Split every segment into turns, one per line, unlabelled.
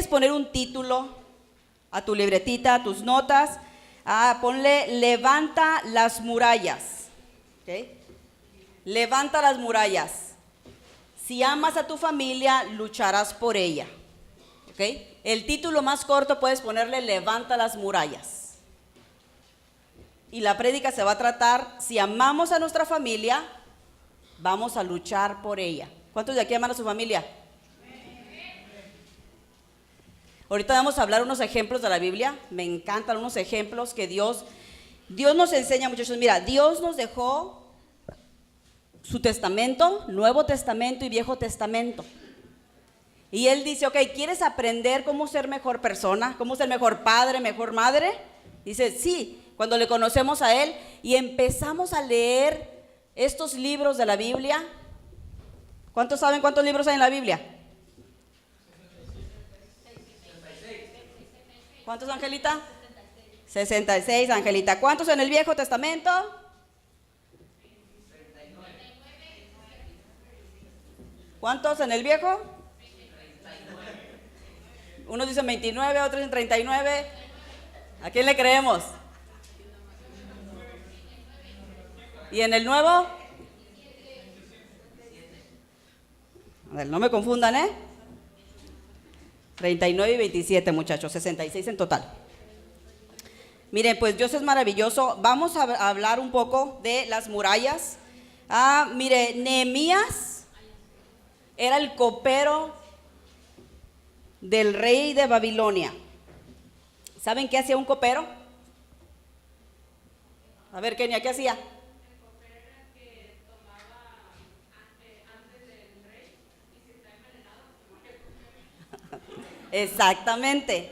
poner un título a tu libretita, a tus notas, ponle levanta las murallas. ¿Okay? Levanta las murallas. Si amas a tu familia, lucharás por ella. ¿Okay? El título más corto puedes ponerle levanta las murallas. Y la prédica se va a tratar, si amamos a nuestra familia, vamos a luchar por ella. ¿Cuántos de aquí aman a su familia? Ahorita vamos a hablar unos ejemplos de la Biblia. Me encantan unos ejemplos que Dios nos enseña, muchachos. Mira, Dios nos dejó su testamento, Nuevo Testamento y Viejo Testamento. Y Él dice, ok, ¿quieres aprender cómo ser mejor persona? ¿Cómo ser mejor padre, mejor madre? Dice, sí, cuando le conocemos a Él y empezamos a leer estos libros de la Biblia. ¿Cuántos saben cuántos libros hay en la Biblia? ¿Cuántos, Angelita? 66, Angelita. ¿Cuántos en el Viejo Testamento? ¿Cuántos en el Viejo? Unos dicen 29, otros dicen 39. ¿A quién le creemos? ¿Y en el Nuevo? A ver, no me confundan, 39 y 27, muchachos, 66 en total. Miren, pues Dios es maravilloso. Vamos a hablar un poco de las murallas. Mire, Nehemías era el copero del rey de Babilonia. ¿Saben qué hacía un copero? A ver, Kenia, ¿qué hacía? Exactamente.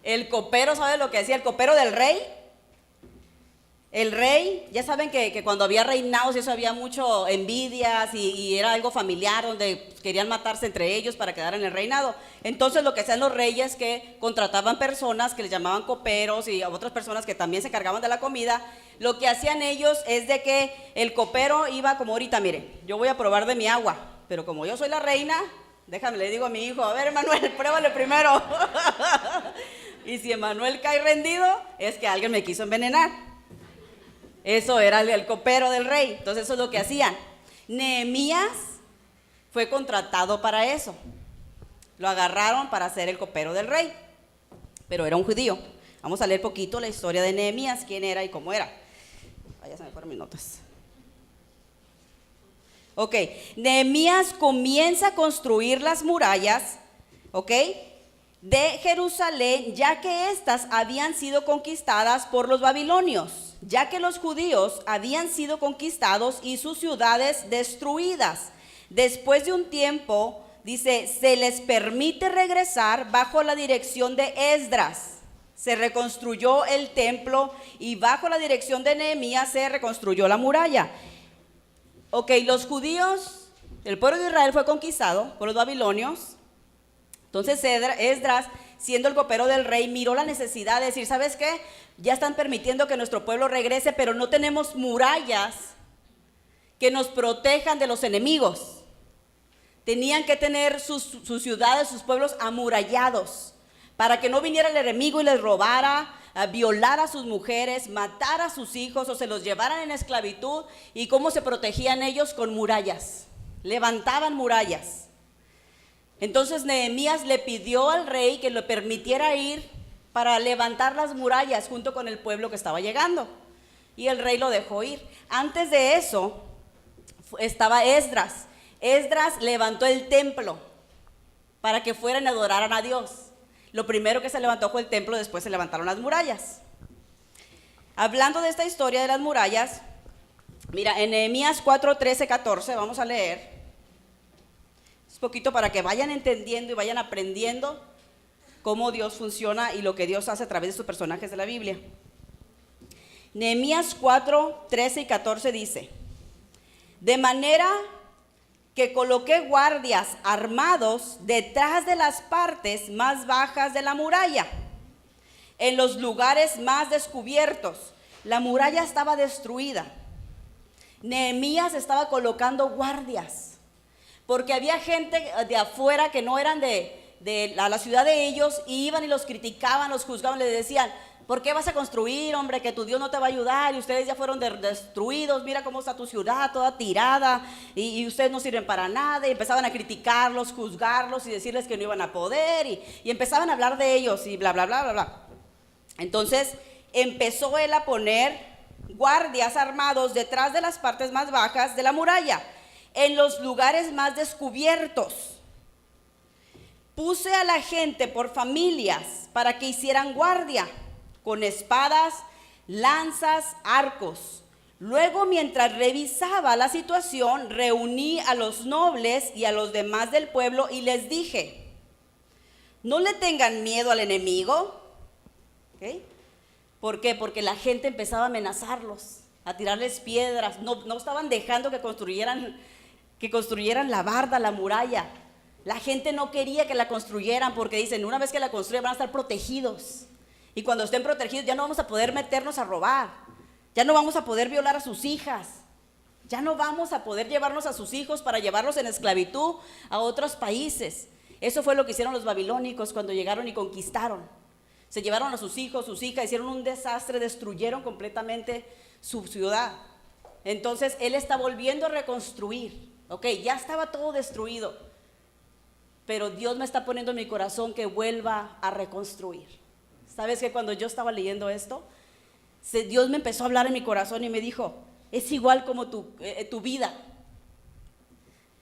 El copero, ¿sabe lo que hacía el copero del rey? El rey, ya saben que cuando había reinados y eso había mucho envidias y era algo familiar donde querían matarse entre ellos para quedar en el reinado. Entonces lo que hacían los reyes que contrataban personas que les llamaban coperos y otras personas que también se cargaban de la comida. Lo que hacían ellos es de que el copero iba como ahorita, mire, yo voy a probar de mi agua, pero como yo soy la reina, déjame, le digo a mi hijo, a ver, Emanuel, pruébale primero. Y si Emanuel cae rendido, es que alguien me quiso envenenar. Eso era el copero del rey. Entonces eso es lo que hacían. Nehemías fue contratado para eso. Lo agarraron para ser el copero del rey, pero era un judío. Vamos a leer poquito la historia de Nehemías, quién era y cómo era. Ya se me fueron mis notas. Ok, Nehemías comienza a construir las murallas, ok, de Jerusalén, ya que éstas habían sido conquistadas por los babilonios, ya que los judíos habían sido conquistados y sus ciudades destruidas. Después de un tiempo, dice, se les permite regresar bajo la dirección de Esdras. Se reconstruyó el templo y bajo la dirección de Nehemías se reconstruyó la muralla. Ok, los judíos, el pueblo de Israel fue conquistado por los babilonios. Entonces Esdras, siendo el copero del rey, miró la necesidad de decir, ¿sabes qué? Ya están permitiendo que nuestro pueblo regrese, pero no tenemos murallas que nos protejan de los enemigos. Tenían que tener sus ciudades, sus pueblos amurallados, para que no viniera el enemigo y les robara, violara a sus mujeres, matara a sus hijos o se los llevaran en esclavitud. ¿Y cómo se protegían ellos? Con murallas. Levantaban murallas. Entonces Nehemías le pidió al rey que le permitiera ir para levantar las murallas junto con el pueblo que estaba llegando. Y el rey lo dejó ir. Antes de eso estaba Esdras. Esdras levantó el templo para que fueran y adoraran a Dios. Lo primero que se levantó fue el templo, después se levantaron las murallas. Hablando de esta historia de las murallas, mira, en Nehemías 4, 13, 14, vamos a leer. Es poquito para que vayan entendiendo y vayan aprendiendo cómo Dios funciona y lo que Dios hace a través de sus personajes de la Biblia. Nehemías 4, 13 y 14 dice, de manera que coloqué guardias armados detrás de las partes más bajas de la muralla, en los lugares más descubiertos. La muralla estaba destruida. Nehemías estaba colocando guardias, porque había gente de afuera que no eran de a la ciudad de ellos, y iban y los criticaban, los juzgaban, les decían: ¿por qué vas a construir, hombre? Que tu Dios no te va a ayudar, y ustedes ya fueron destruidos, mira cómo está tu ciudad, toda tirada, y ustedes no sirven para nada. Y empezaban a criticarlos, juzgarlos y decirles que no iban a poder, y empezaban a hablar de ellos y bla, bla, bla, bla, bla. Entonces empezó él a poner guardias armados detrás de las partes más bajas de la muralla, en los lugares más descubiertos. Puse a la gente por familias para que hicieran guardia, con espadas, lanzas, arcos. Luego, mientras revisaba la situación, reuní a los nobles y a los demás del pueblo y les dije: no le tengan miedo al enemigo. ¿Okay? ¿Por qué? Porque la gente empezaba a amenazarlos, a tirarles piedras. No estaban dejando que construyeran la barda, la muralla. La gente no quería que la construyeran, porque dicen: una vez que la construyan van a estar protegidos. Y cuando estén protegidos ya no vamos a poder meternos a robar, ya no vamos a poder violar a sus hijas, ya no vamos a poder llevarnos a sus hijos para llevarlos en esclavitud a otros países. Eso fue lo que hicieron los babilónicos cuando llegaron y conquistaron. Se llevaron a sus hijos, sus hijas, hicieron un desastre, destruyeron completamente su ciudad. Entonces él está volviendo a reconstruir. Ok, ya estaba todo destruido, pero Dios me está poniendo en mi corazón que vuelva a reconstruir. ¿Sabes que cuando yo estaba leyendo esto, Dios me empezó a hablar en mi corazón y me dijo: es igual como tu vida,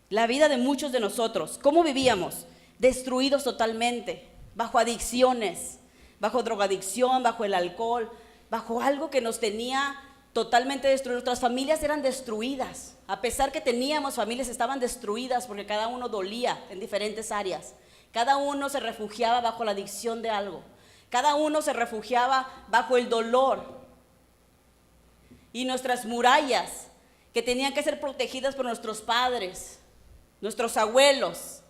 la vida de muchos de nosotros? ¿Cómo vivíamos? Destruidos totalmente, bajo adicciones, bajo drogadicción, bajo el alcohol, bajo algo que nos tenía totalmente destruidos. Nuestras familias eran destruidas, a pesar que teníamos familias, estaban destruidas porque cada uno dolía en diferentes áreas. Cada uno se refugiaba bajo la adicción de algo. Cada uno se refugiaba bajo el dolor. Y nuestras murallas, que tenían que ser protegidas por nuestros padres, nuestros abuelos,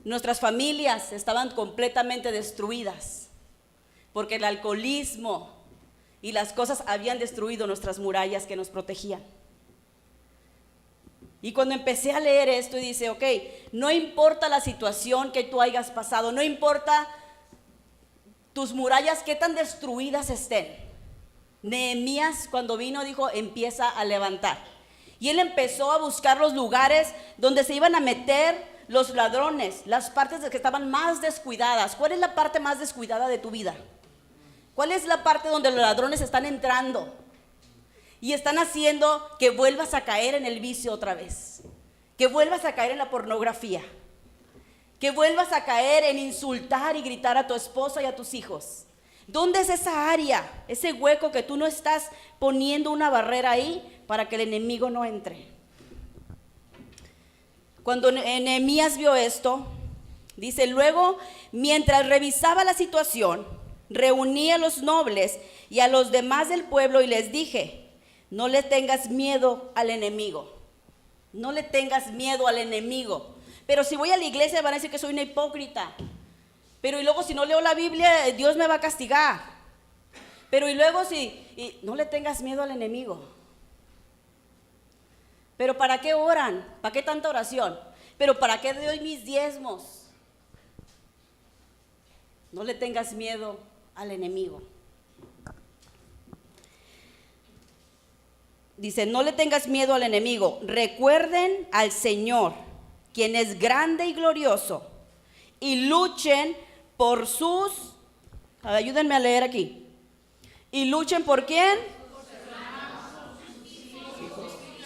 nuestras familias, estaban completamente destruidas, porque el alcoholismo y las cosas habían destruido nuestras murallas que nos protegían. Y cuando empecé a leer esto, y dice: ok, no importa la situación que tú hayas pasado, no importa tus murallas qué tan destruidas estén. Nehemías, cuando vino, dijo: empieza a levantar. Y él empezó a buscar los lugares donde se iban a meter los ladrones, las partes que estaban más descuidadas. ¿Cuál es la parte más descuidada de tu vida? ¿Cuál es la parte donde los ladrones están entrando y están haciendo que vuelvas a caer en el vicio otra vez? Que vuelvas a caer en la pornografía, que vuelvas a caer en insultar y gritar a tu esposa y a tus hijos. ¿Dónde es esa área, ese hueco que tú no estás poniendo una barrera ahí para que el enemigo no entre? Cuando Nehemías vio esto, dice: luego, mientras revisaba la situación, reuní a los nobles y a los demás del pueblo y les dije: no le tengas miedo al enemigo. No le tengas miedo al enemigo. Pero si voy a la iglesia van a decir que soy una hipócrita. Pero y luego si no leo la Biblia, Dios me va a castigar. Pero y luego no le tengas miedo al enemigo. Pero ¿para qué oran? ¿Para qué tanta oración? Pero ¿para qué doy mis diezmos? No le tengas miedo al enemigo. Dice: no le tengas miedo al enemigo. Recuerden al Señor, quien es grande y glorioso, y luchen por ayúdenme a leer aquí. ¿Y luchen por quién?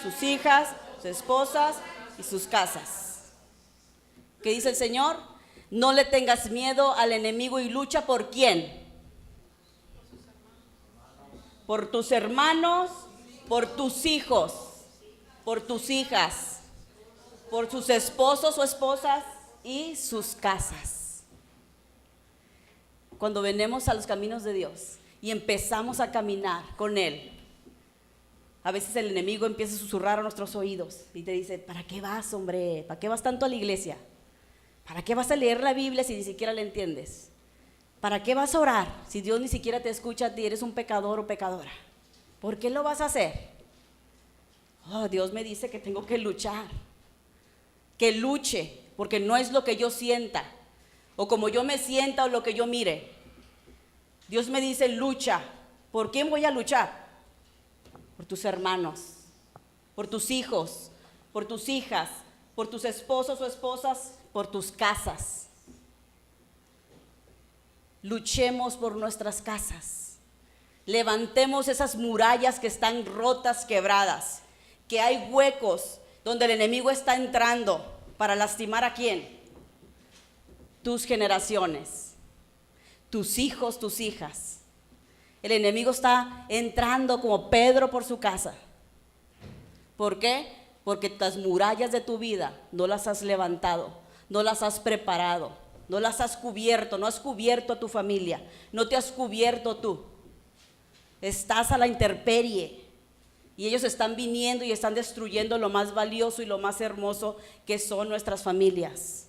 Sus hijas, sus esposas y sus casas. ¿Qué dice el Señor? No le tengas miedo al enemigo. ¿Y lucha por quién? Por tus hermanos, por tus hijos, por tus hijas, por sus esposos o esposas y sus casas. Cuando venimos a los caminos de Dios y empezamos a caminar con Él, a veces el enemigo empieza a susurrar a nuestros oídos y te dice: ¿para qué vas, hombre? ¿Para qué vas tanto a la iglesia? ¿Para qué vas a leer la Biblia si ni siquiera la entiendes? ¿Para qué vas a orar si Dios ni siquiera te escucha a ti? Eres un pecador o pecadora. ¿Por qué lo vas a hacer? Oh, Dios me dice que tengo que luchar. Que luche, porque no es lo que yo sienta, o como yo me sienta o lo que yo mire. Dios me dice, lucha. ¿Por quién voy a luchar? Por tus hermanos, por tus hijos, por tus hijas, por tus esposos o esposas, por tus casas. Luchemos por nuestras casas. Levantemos esas murallas que están rotas, quebradas, que hay huecos donde el enemigo está entrando para lastimar ¿a quién? Tus generaciones, tus hijos, tus hijas. El enemigo está entrando como Pedro por su casa. ¿Por qué? Porque las murallas de tu vida no las has levantado, no las has preparado, no las has cubierto, no has cubierto a tu familia, no te has cubierto tú. Estás a la intemperie y ellos están viniendo y están destruyendo lo más valioso y lo más hermoso que son nuestras familias.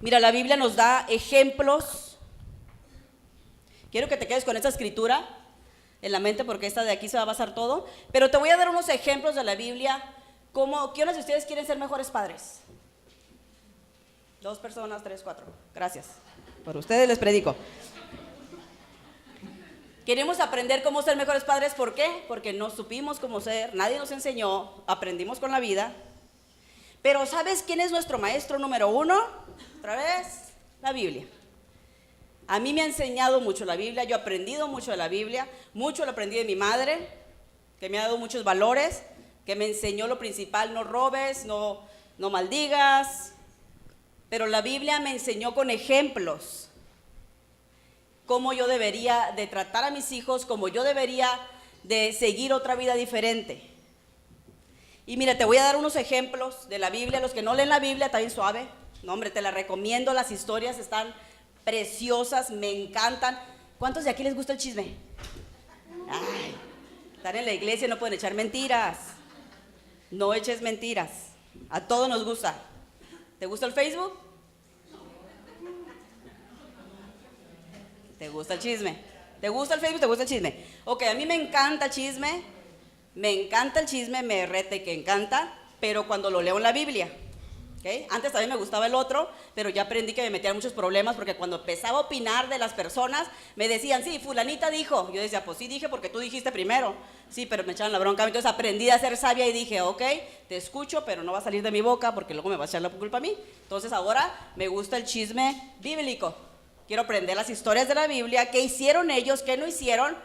Mira, la Biblia nos da ejemplos. Quiero que te quedes con esta escritura en la mente porque esta de aquí se va a basar todo, pero te voy a dar unos ejemplos de la Biblia. ¿Quiénes de ustedes quieren ser mejores padres? 2 personas, 3, 4. Gracias. Por ustedes les predico. Queremos aprender cómo ser mejores padres. ¿Por qué? Porque no supimos cómo ser, nadie nos enseñó, aprendimos con la vida. Pero ¿sabes quién es nuestro maestro número 1? Otra vez, la Biblia. A mí me ha enseñado mucho la Biblia, yo he aprendido mucho de la Biblia, mucho lo aprendí de mi madre, que me ha dado muchos valores, que me enseñó lo principal: no robes, no maldigas. Pero la Biblia me enseñó con ejemplos cómo yo debería de tratar a mis hijos, cómo yo debería de seguir otra vida diferente. Y mira, te voy a dar unos ejemplos de la Biblia. Los que no leen la Biblia, está bien suave. No, hombre, te la recomiendo, las historias están preciosas, me encantan. ¿Cuántos de aquí les gusta el chisme? Ay, están en la iglesia, no pueden echar mentiras. No eches mentiras, a todos nos gusta. ¿Te gusta el Facebook? ¿Te gusta el chisme? ¿Te gusta el Facebook? ¿Te gusta el chisme? Ok, a mí me encanta el chisme, me rete que encanta, pero cuando lo leo en la Biblia. ¿Okay? Antes también me gustaba el otro, pero ya aprendí que me metía en muchos problemas porque cuando empezaba a opinar de las personas, me decían, sí, fulanita dijo. Yo decía, pues sí dije porque tú dijiste primero. Sí, pero me echaban la bronca. Entonces aprendí a ser sabia y dije, ok, te escucho, pero no va a salir de mi boca porque luego me va a echar la culpa a mí. Entonces ahora me gusta el chisme bíblico. Quiero aprender las historias de la Biblia, qué hicieron ellos, qué no hicieron,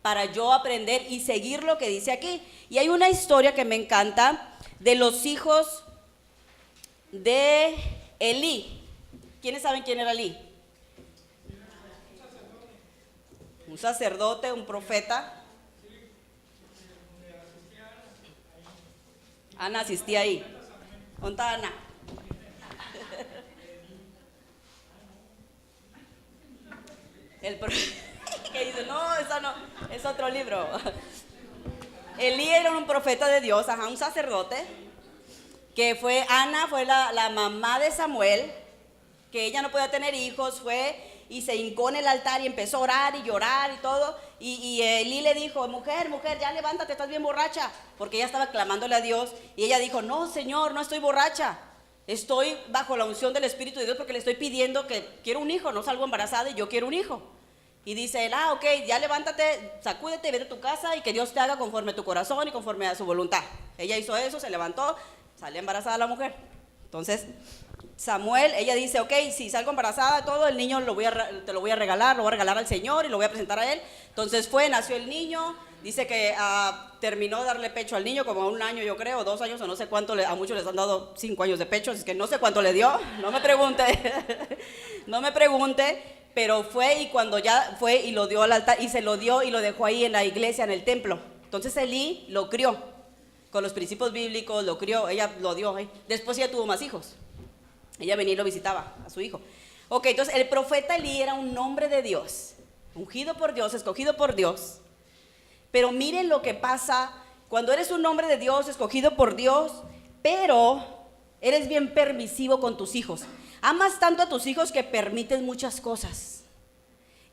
para yo aprender y seguir lo que dice aquí. Y hay una historia que me encanta de los hijos de Elí. ¿Quiénes saben quién era Elí? Un sacerdote, un profeta. Ana asistía ahí. ¿Dónde está Ana? Que dice, no, esa no, es otro libro. Elí era un profeta de Dios, un sacerdote. Que fue, Ana fue la mamá de Samuel, que ella no podía tener hijos, fue y se hincó en el altar y empezó a orar y llorar y todo, y Elí le dijo, mujer, ya levántate, estás bien borracha, porque ella estaba clamándole a Dios, y ella dijo, no, Señor, no estoy borracha, estoy bajo la unción del Espíritu de Dios porque le estoy pidiendo que quiero un hijo, no salgo embarazada y yo quiero un hijo. Y dice él, ok, ya levántate, sacúdete, vete a tu casa y que Dios te haga conforme a tu corazón y conforme a su voluntad. Ella hizo eso, se levantó, salió embarazada la mujer. Entonces, Samuel, ella dice, ok, si salgo embarazada, todo, el niño te lo voy a regalar, lo voy a regalar al Señor y lo voy a presentar a él. Entonces nació el niño, dice que terminó de darle pecho al niño como 1 año, yo creo, 2 años o no sé cuánto, a muchos les han dado 5 años de pecho, es que no sé cuánto le dio, no me pregunte, pero fue y cuando ya fue y lo dio al altar y se lo dio y lo dejó ahí en la iglesia, en el templo. Entonces Elí lo crió con los principios bíblicos, lo crió, ella lo dio ahí. Después ella tuvo más hijos, ella venía y lo visitaba a su hijo. Ok, entonces el profeta Elí era un hombre de Dios, ungido por Dios, escogido por Dios. Pero miren lo que pasa cuando eres un hombre de Dios, escogido por Dios, pero eres bien permisivo con tus hijos. Amas tanto a tus hijos que permites muchas cosas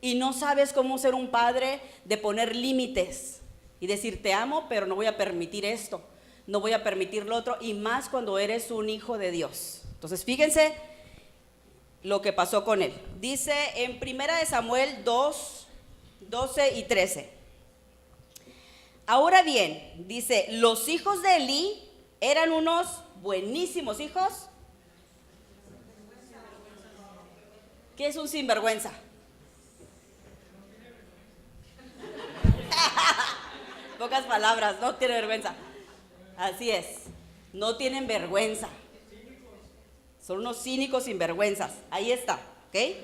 y no sabes cómo ser un padre de poner límites y decir te amo, pero no voy a permitir esto, no voy a permitir lo otro, y más cuando eres un hijo de Dios. Entonces fíjense lo que pasó con él. Dice en 1 de Samuel 2, 12 y 13. Ahora bien, dice, los hijos de Elí eran unos buenísimos hijos. ¿Qué es un sinvergüenza? Pocas palabras, no tiene vergüenza. Así es, no tienen vergüenza. Son unos cínicos sinvergüenzas. Ahí está, ¿ok?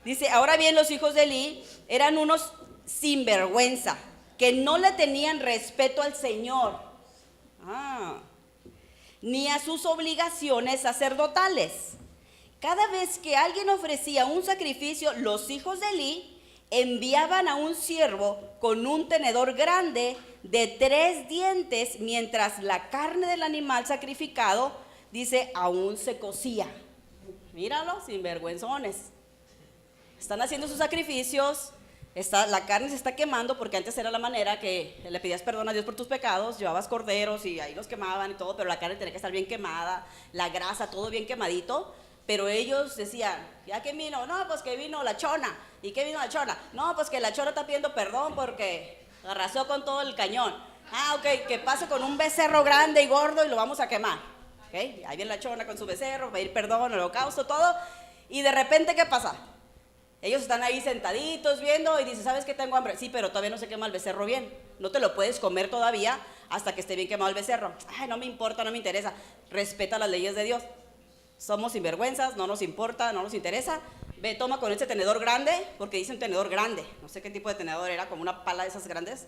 Dice, ahora bien, los hijos de Elí eran unos sinvergüenza, que no le tenían respeto al Señor, ni a sus obligaciones sacerdotales. Cada vez que alguien ofrecía un sacrificio, los hijos de Elí enviaban a un siervo con un tenedor grande de 3 dientes, mientras la carne del animal sacrificado, dice, aún se cocía. Míralo, sinvergüenzones. Están haciendo sus sacrificios, la carne se está quemando, porque antes era la manera que le pedías perdón a Dios por tus pecados, llevabas corderos y ahí los quemaban y todo, pero la carne tenía que estar bien quemada, la grasa, todo bien quemadito. Pero ellos decían, ¿ya qué vino? No, pues que vino la chona. ¿Y qué vino la chona? No, pues que la chona está pidiendo perdón porque arrasó con todo el cañón. Ok, que pase con un becerro grande y gordo y lo vamos a quemar. Okay, ahí viene la chona con su becerro, pedir perdón, holocausto, todo. Y de repente, ¿qué pasa? Ellos están ahí sentaditos viendo y dicen, ¿sabes qué? Tengo hambre. Sí, pero todavía no se quema el becerro bien. No te lo puedes comer todavía hasta que esté bien quemado el becerro. Ay, no me importa, no me interesa. Respeta las leyes de Dios. Somos sinvergüenzas, no nos importa, no nos interesa. Ve, toma con ese tenedor grande, porque dice un tenedor grande. No sé qué tipo de tenedor era, como una pala de esas grandes.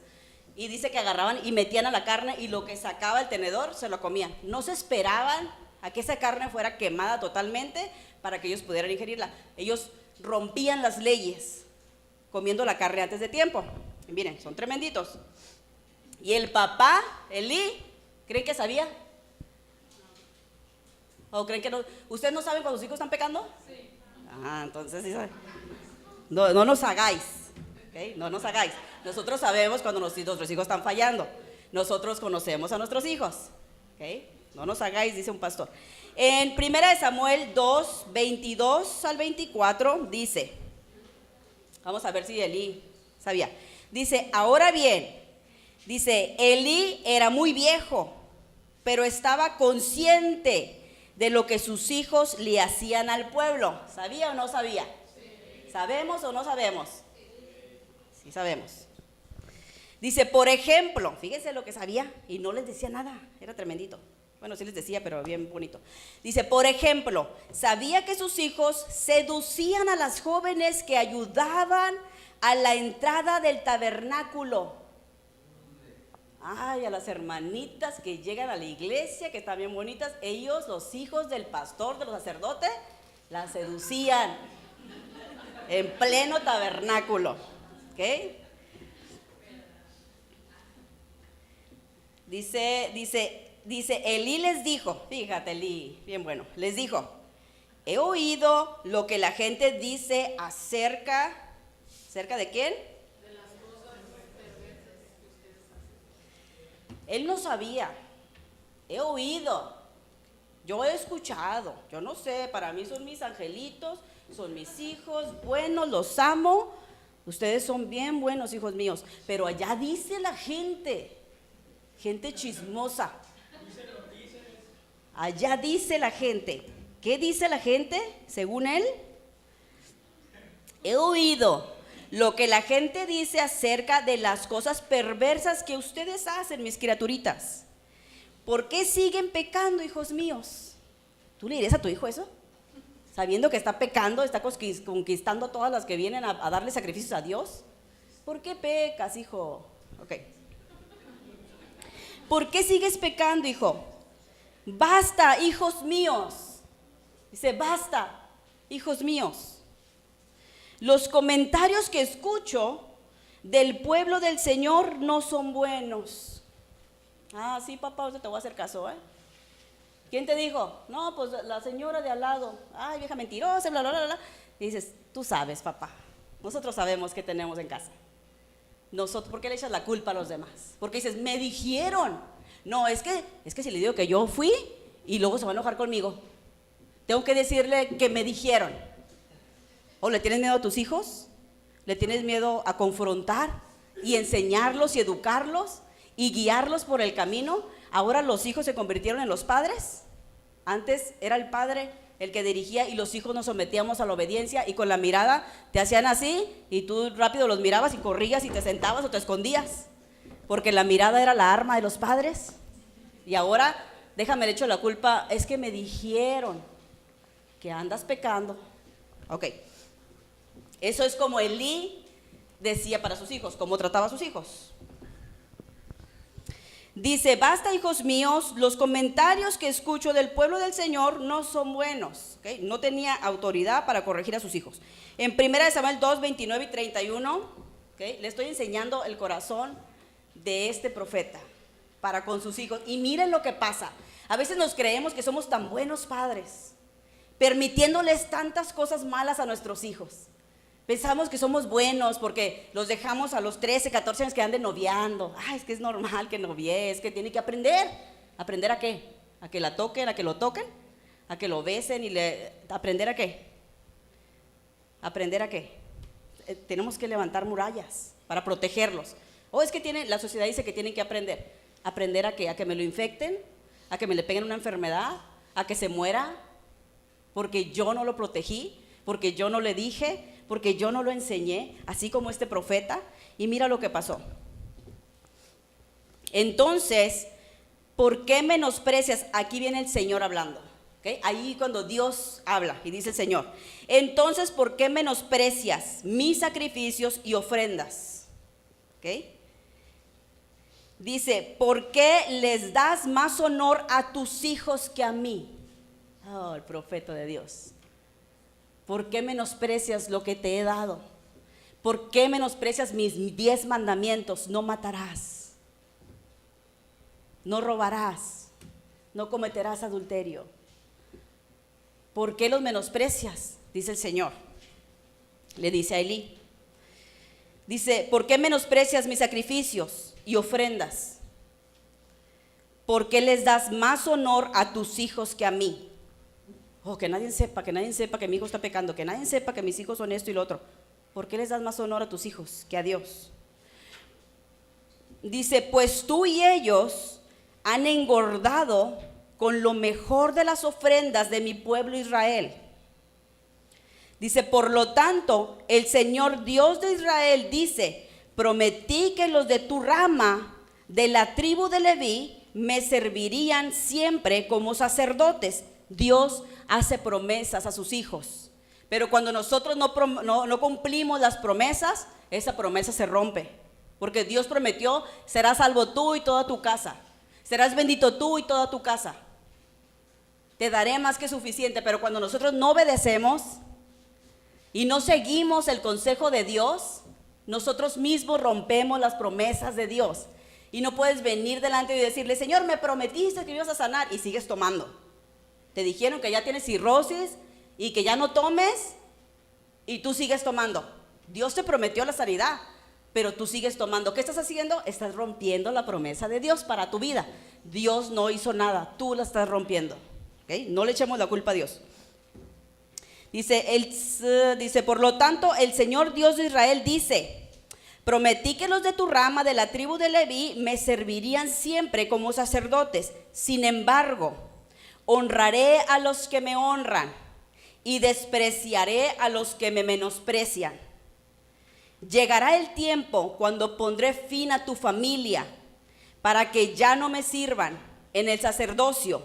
Y dice que agarraban y metían a la carne y lo que sacaba el tenedor se lo comían. No se esperaban a que esa carne fuera quemada totalmente para que ellos pudieran ingerirla. Ellos rompían las leyes comiendo la carne antes de tiempo. Y miren, son tremenditos. Y el papá, Elí, ¿creen que sabía? ¿O creen que no? ¿Ustedes no saben cuando sus hijos están pecando? Sí. Entonces sí saben. No nos hagáis, ¿okay? No nos hagáis. Nosotros sabemos cuando nuestros hijos están fallando. Nosotros conocemos a nuestros hijos, ¿okay? No nos hagáis, dice un pastor. En 1 de Samuel 2, 22 al 24 dice, vamos a ver si Elí sabía. Dice, ahora bien, dice, Elí era muy viejo, pero estaba consciente de lo que sus hijos le hacían al pueblo. ¿Sabía o no sabía? Sí. ¿Sabemos o no sabemos? Sí sabemos. Dice, por ejemplo, fíjense lo que sabía y no les decía nada, era tremendito. Bueno, sí les decía, pero bien bonito. Dice, por ejemplo, sabía que sus hijos seducían a las jóvenes que ayudaban a la entrada del tabernáculo. Ay, a las hermanitas que llegan a la iglesia, que están bien bonitas, ellos, los hijos del pastor, de los sacerdotes, las seducían en pleno tabernáculo. ¿Ok? Dice, Elí les dijo, fíjate Elí, bien bueno, les dijo, he oído lo que la gente dice ¿acerca de quién? De las cosas perversas que ustedes hacen. Él no sabía, he oído, yo he escuchado, yo no sé, para mí son mis angelitos, son mis hijos, buenos, los amo, ustedes son bien buenos hijos míos, pero allá dice la gente chismosa. Allá dice la gente. ¿Qué dice la gente según él? He oído lo que la gente dice acerca de las cosas perversas que ustedes hacen, mis criaturitas. ¿Por qué siguen pecando, hijos míos? ¿Tú le dirías a tu hijo eso? Sabiendo que está pecando, está conquistando a todas las que vienen a darle sacrificios a Dios. ¿Por qué pecas, hijo? Ok. ¿Por qué sigues pecando, hijo? Basta, hijos míos. Dice, basta, hijos míos. Los comentarios que escucho del pueblo del Señor no son buenos. Sí, papá, ahorita te voy a hacer caso, ¿eh? ¿Quién te dijo? No, pues la señora de al lado. Ay, vieja mentirosa, bla, bla, bla, bla. Y dices, tú sabes, papá. Nosotros sabemos qué tenemos en casa. ¿Por qué le echas la culpa a los demás? Porque dices, me dijeron. No, es que si le digo que yo fui y luego se va a enojar conmigo, tengo que decirle que me dijeron. ¿O le tienes miedo a tus hijos? ¿Le tienes miedo a confrontar y enseñarlos y educarlos y guiarlos por el camino? Ahora los hijos se convirtieron en los padres. Antes era el padre el que dirigía y los hijos nos sometíamos a la obediencia y con la mirada te hacían así y tú rápido los mirabas y corrías y te sentabas o te escondías, porque la mirada era la arma de los padres. Y ahora, déjame le echo la culpa, es que me dijeron que andas pecando. Ok, eso es como Elí decía para sus hijos, cómo trataba a sus hijos. Dice, basta, hijos míos, los comentarios que escucho del pueblo del Señor no son buenos. ¿Okay? No tenía autoridad para corregir a sus hijos. En 1 Samuel 2, 29 y 31, ¿okay? Le estoy enseñando el corazón de este profeta para con sus hijos. Y miren lo que pasa. A veces nos creemos que somos tan buenos padres, permitiéndoles tantas cosas malas a nuestros hijos. Pensamos que somos buenos porque los dejamos a los 13, 14 años que anden noviando. Ay, es que es normal que novie, es que tiene que aprender. ¿Aprender a qué? ¿A que la toquen, a que lo toquen? ¿A que lo besen y aprender a qué? ¿Aprender a qué? Tenemos que levantar murallas para protegerlos. O es que la sociedad dice que tienen que aprender. ¿Aprender a qué? ¿A que me lo infecten? ¿A que me le peguen una enfermedad? ¿A que se muera? Porque yo no lo protegí, porque yo no le dije, porque yo no lo enseñé, así como este profeta. Y mira lo que pasó. Entonces, ¿por qué menosprecias? Aquí viene el Señor hablando. ¿Okay? Ahí cuando Dios habla y dice el Señor, entonces, ¿por qué menosprecias mis sacrificios y ofrendas? ¿Okay? Dice, ¿por qué les das más honor a tus hijos que a mí? Oh, el profeta de Dios. ¿Por qué menosprecias lo que te he dado? ¿Por qué menosprecias mis 10 mandamientos? No matarás, no robarás, no cometerás adulterio. ¿Por qué los menosprecias? Dice el Señor. Le dice a Elí. Dice, ¿por qué menosprecias mis sacrificios y ofrendas? ¿Por qué les das más honor a tus hijos que a mí? Oh, que nadie sepa que mi hijo está pecando, que nadie sepa que mis hijos son esto y lo otro. ¿Por qué les das más honor a tus hijos que a Dios? Dice, pues tú y ellos han engordado con lo mejor de las ofrendas de mi pueblo Israel. Dice, por lo tanto, el Señor Dios de Israel dice, prometí que los de tu rama, de la tribu de Leví, me servirían siempre como sacerdotes. Dios hace promesas a sus hijos, pero cuando nosotros no cumplimos las promesas, esa promesa se rompe, porque Dios prometió, serás salvo tú y toda tu casa, serás bendito tú y toda tu casa, te daré más que suficiente. Pero cuando nosotros no obedecemos y no seguimos el consejo de Dios, nosotros mismos rompemos las promesas de Dios. Y no puedes venir delante y decirle, Señor, me prometiste que me ibas a sanar, y sigues tomando. Te dijeron que ya tienes cirrosis y que ya no tomes y tú sigues tomando. Dios te prometió la sanidad, pero tú sigues tomando. ¿Qué estás haciendo? Estás rompiendo la promesa de Dios para tu vida. Dios no hizo nada, tú la estás rompiendo. ¿Okay? No le echemos la culpa a Dios. Dice, por lo tanto, el Señor Dios de Israel dice, prometí que los de tu rama, de la tribu de Leví, me servirían siempre como sacerdotes. Sin embargo, honraré a los que me honran y despreciaré a los que me menosprecian. Llegará el tiempo cuando pondré fin a tu familia para que ya no me sirvan en el sacerdocio.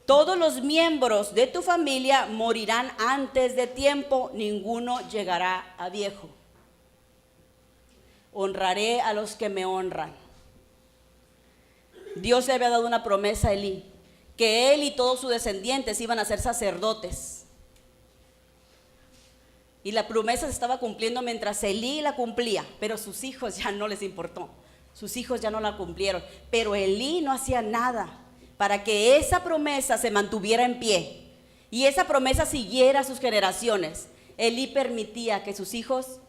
Todos los miembros de tu familia morirán antes de tiempo, ninguno llegará a viejo. Honraré a los que me honran. Dios le había dado una promesa a Elí, que él y todos sus descendientes iban a ser sacerdotes. Y la promesa se estaba cumpliendo mientras Elí la cumplía, pero sus hijos ya no les importó. Sus hijos ya no la cumplieron, pero Elí no hacía nada para que esa promesa se mantuviera en pie y esa promesa siguiera a sus generaciones. Elí permitía que sus hijos,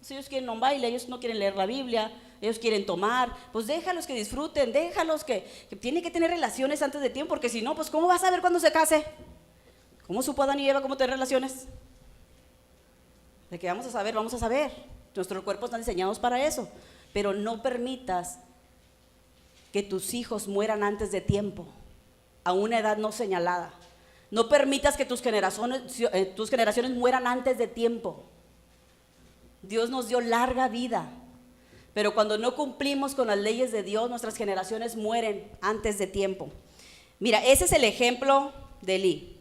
si ellos quieren un baile, ellos no quieren leer la Biblia, ellos quieren tomar, pues déjalos que disfruten, déjalos que tienen que tener relaciones antes de tiempo, porque si no, pues ¿cómo vas a ver cuándo se case? ¿Cómo supo Adán y Eva cómo tener relaciones? De que vamos a saber, vamos a saber. Nuestros cuerpos están diseñados para eso. Pero no permitas que tus hijos mueran antes de tiempo, a una edad no señalada. No permitas que tus generaciones mueran antes de tiempo. Dios nos dio larga vida, pero cuando no cumplimos con las leyes de Dios, nuestras generaciones mueren antes de tiempo. Mira, ese es el ejemplo de Elí.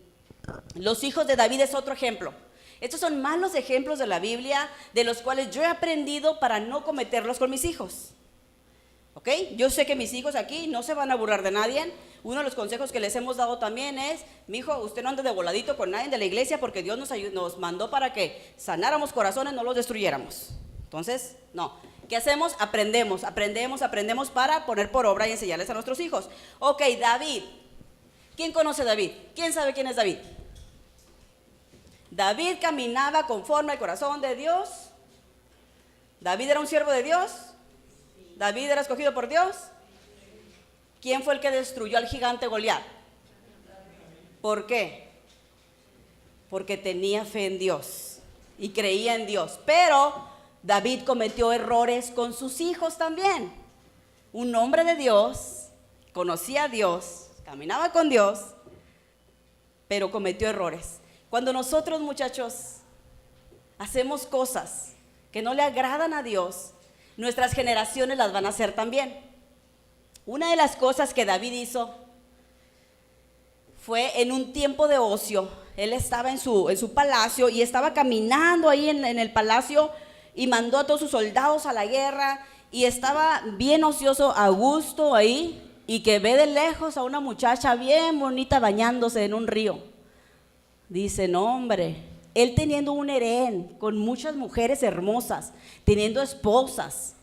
Los hijos de David es otro ejemplo. Estos son malos ejemplos de la Biblia, de los cuales yo he aprendido para no cometerlos con mis hijos. ¿Ok? Yo sé que mis hijos aquí no se van a burlar de nadie. Uno de los consejos que les hemos dado también es: mi hijo, usted no ande de voladito con nadie de la iglesia, porque Dios nos mandó para que sanáramos corazones, no los destruyéramos. Entonces, no. ¿Qué hacemos? Aprendemos para poner por obra y enseñarles a nuestros hijos. Ok, David. ¿Quién conoce a David? ¿Quién sabe quién es David? David caminaba conforme al corazón de Dios. ¿David era un siervo de Dios? ¿David era escogido por Dios? ¿Quién fue el que destruyó al gigante Goliat? ¿Por qué? Porque tenía fe en Dios y creía en Dios. Pero David cometió errores con sus hijos también. Un hombre de Dios, conocía a Dios, caminaba con Dios, pero cometió errores. Cuando nosotros, muchachos, hacemos cosas que no le agradan a Dios, nuestras generaciones las van a hacer también. Una de las cosas que David hizo fue en un tiempo de ocio. Él estaba en su palacio y estaba caminando ahí en el palacio y mandó a todos sus soldados a la guerra y estaba bien ocioso, a gusto ahí, y que ve de lejos a una muchacha bien bonita bañándose en un río. Dice: no, hombre, él teniendo un harén con muchas mujeres hermosas, teniendo esposas,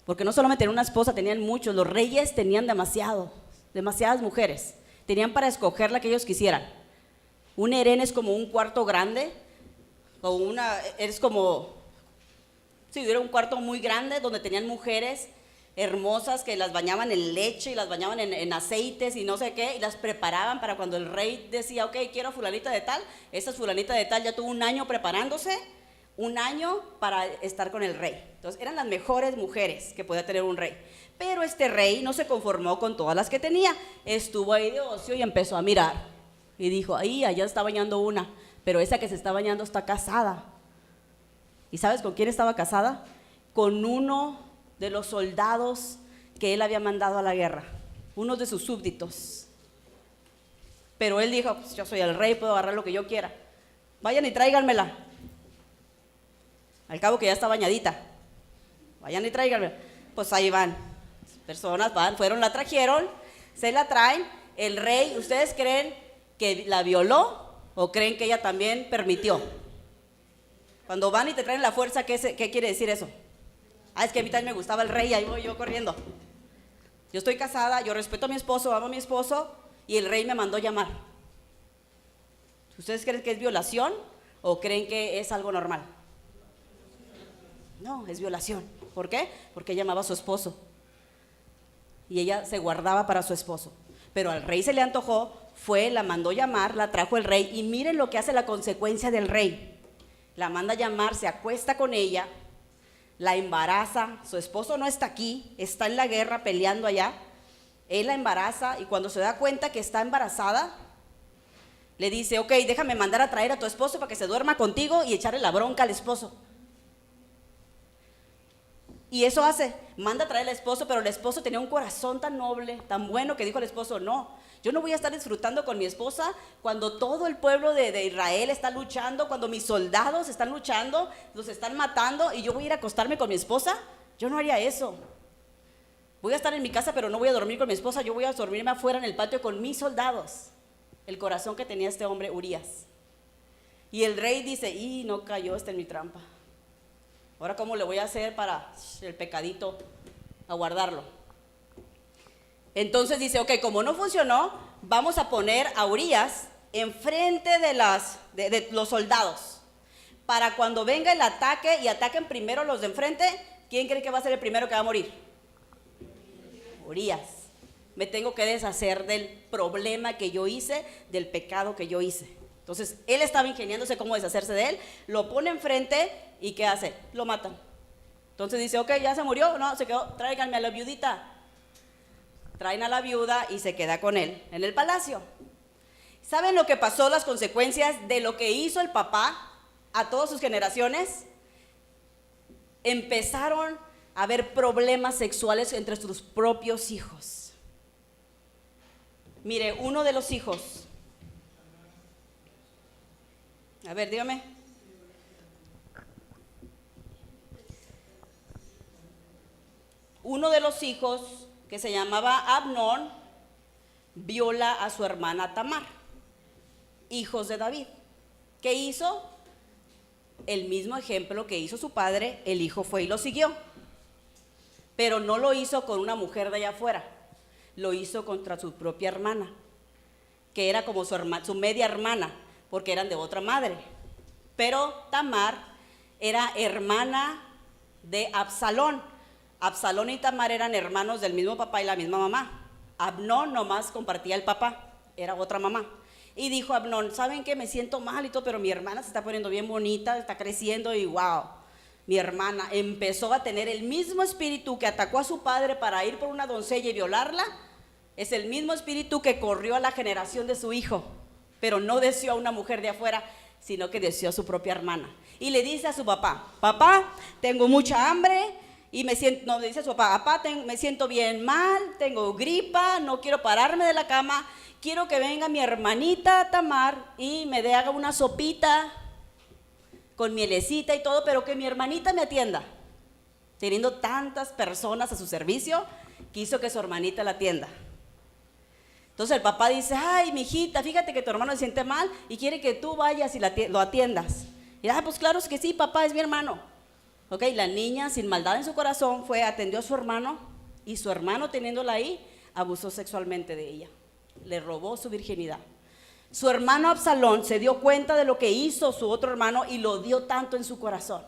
porque no solamente tenía una esposa, tenían muchos. Los reyes tenían demasiadas mujeres, tenían para escoger la que ellos quisieran. Un harén es como un cuarto grande, era un cuarto muy grande donde tenían mujeres hermosas que las bañaban en leche y las bañaban en aceites y no sé qué, y las preparaban para cuando el rey decía: ok, quiero fulanita de tal. Esa fulanita de tal ya tuvo un año preparándose, un año para estar con el rey. Entonces eran las mejores mujeres que podía tener un rey. Pero este rey no se conformó con todas las que tenía, estuvo ahí de ocio y empezó a mirar y dijo: ahí, allá está bañando una, pero esa que se está bañando está casada. ¿Y sabes con quién estaba casada? Con uno de los soldados que él había mandado a la guerra, uno de sus súbditos. Pero él dijo: pues yo soy el rey, puedo agarrar lo que yo quiera, vayan y tráiganmela. Al cabo que ya está bañadita, vayan y tráiganmela. Pues ahí van, personas fueron, la trajeron, se la traen. El rey, ¿ustedes creen que la violó o creen que ella también permitió? Cuando van y te traen la fuerza, ¿qué quiere decir eso? Es que a mí también me gustaba el rey, ahí voy yo corriendo. Yo estoy casada, yo respeto a mi esposo, amo a mi esposo, y el rey me mandó llamar. ¿Ustedes creen que es violación o creen que es algo normal? No, es violación. ¿Por qué? Porque ella amaba a su esposo y ella se guardaba para su esposo. Pero al rey se le antojó, la mandó llamar, la trajo el rey, y miren lo que hace la consecuencia del rey. La manda a llamar, se acuesta con ella, la embaraza. Su esposo no está aquí, está en la guerra peleando allá. Él la embaraza y cuando se da cuenta que está embarazada, le dice: ok, déjame mandar a traer a tu esposo para que se duerma contigo y echarle la bronca al esposo. Y eso hace, manda a traer al esposo, pero el esposo tenía un corazón tan noble, tan bueno, que dijo al esposo: no, yo no voy a estar disfrutando con mi esposa cuando todo el pueblo de Israel está luchando, cuando mis soldados están luchando, los están matando, y yo voy a ir a acostarme con mi esposa. Yo no haría eso. Voy a estar en mi casa, pero no voy a dormir con mi esposa, yo voy a dormirme afuera en el patio con mis soldados. El corazón que tenía este hombre, Urías. Y el rey dice: y no cayó en mi trampa. Ahora, ¿cómo le voy a hacer para el pecadito a guardarlo? Entonces dice: ok, como no funcionó, vamos a poner a Urías enfrente de los soldados, para cuando venga el ataque y ataquen primero los de enfrente. ¿Quién cree que va a ser el primero que va a morir? Urías. Me tengo que deshacer del problema que yo hice, del pecado que yo hice. Entonces, él estaba ingeniándose cómo deshacerse de él, lo pone enfrente y ¿qué hace? Lo matan. Entonces dice, ok, ya se murió, no, se quedó, tráiganme a la viudita. Traen a la viuda y se queda con él en el palacio. ¿Saben lo que pasó, las consecuencias de lo que hizo el papá a todas sus generaciones? Empezaron a haber problemas sexuales entre sus propios hijos. Mire, uno de los hijos, a ver, dígame. Uno de los hijos, que se llamaba Abnón, viola a su hermana Tamar, hijos de David. ¿Qué hizo? El mismo ejemplo que hizo su padre, el hijo fue y lo siguió. Pero no lo hizo con una mujer de allá afuera, lo hizo contra su propia hermana, que era como su media hermana, porque eran de otra madre. Pero Tamar era hermana de Absalón. Absalón y Tamar eran hermanos del mismo papá y la misma mamá. Abnón nomás compartía el papá, era otra mamá. Y dijo Abnón, ¿saben qué? Me siento mal y todo, pero mi hermana se está poniendo bien bonita, está creciendo y wow. Mi hermana empezó a tener el mismo espíritu que atacó a su padre para ir por una doncella y violarla. Es el mismo espíritu que corrió a la generación de su hijo, pero no deseó a una mujer de afuera, sino que deseó a su propia hermana. Y le dice a su papá, papá, tengo mucha hambre. Y me siento, no, le dice a su papá, me siento bien mal, tengo gripa, no quiero pararme de la cama, quiero que venga mi hermanita Tamar y me haga una sopita con mielecita y todo, pero que mi hermanita me atienda. Teniendo tantas personas a su servicio, quiso que su hermanita la atienda. Entonces el papá dice, ay, mijita, fíjate que tu hermano se siente mal y quiere que tú vayas y lo atiendas. Y pues claro es que sí, papá, es mi hermano. Ok, la niña sin maldad en su corazón atendió a su hermano y su hermano teniéndola ahí, abusó sexualmente de ella, le robó su virginidad. Su hermano Absalón se dio cuenta de lo que hizo su otro hermano y lo odió tanto en su corazón,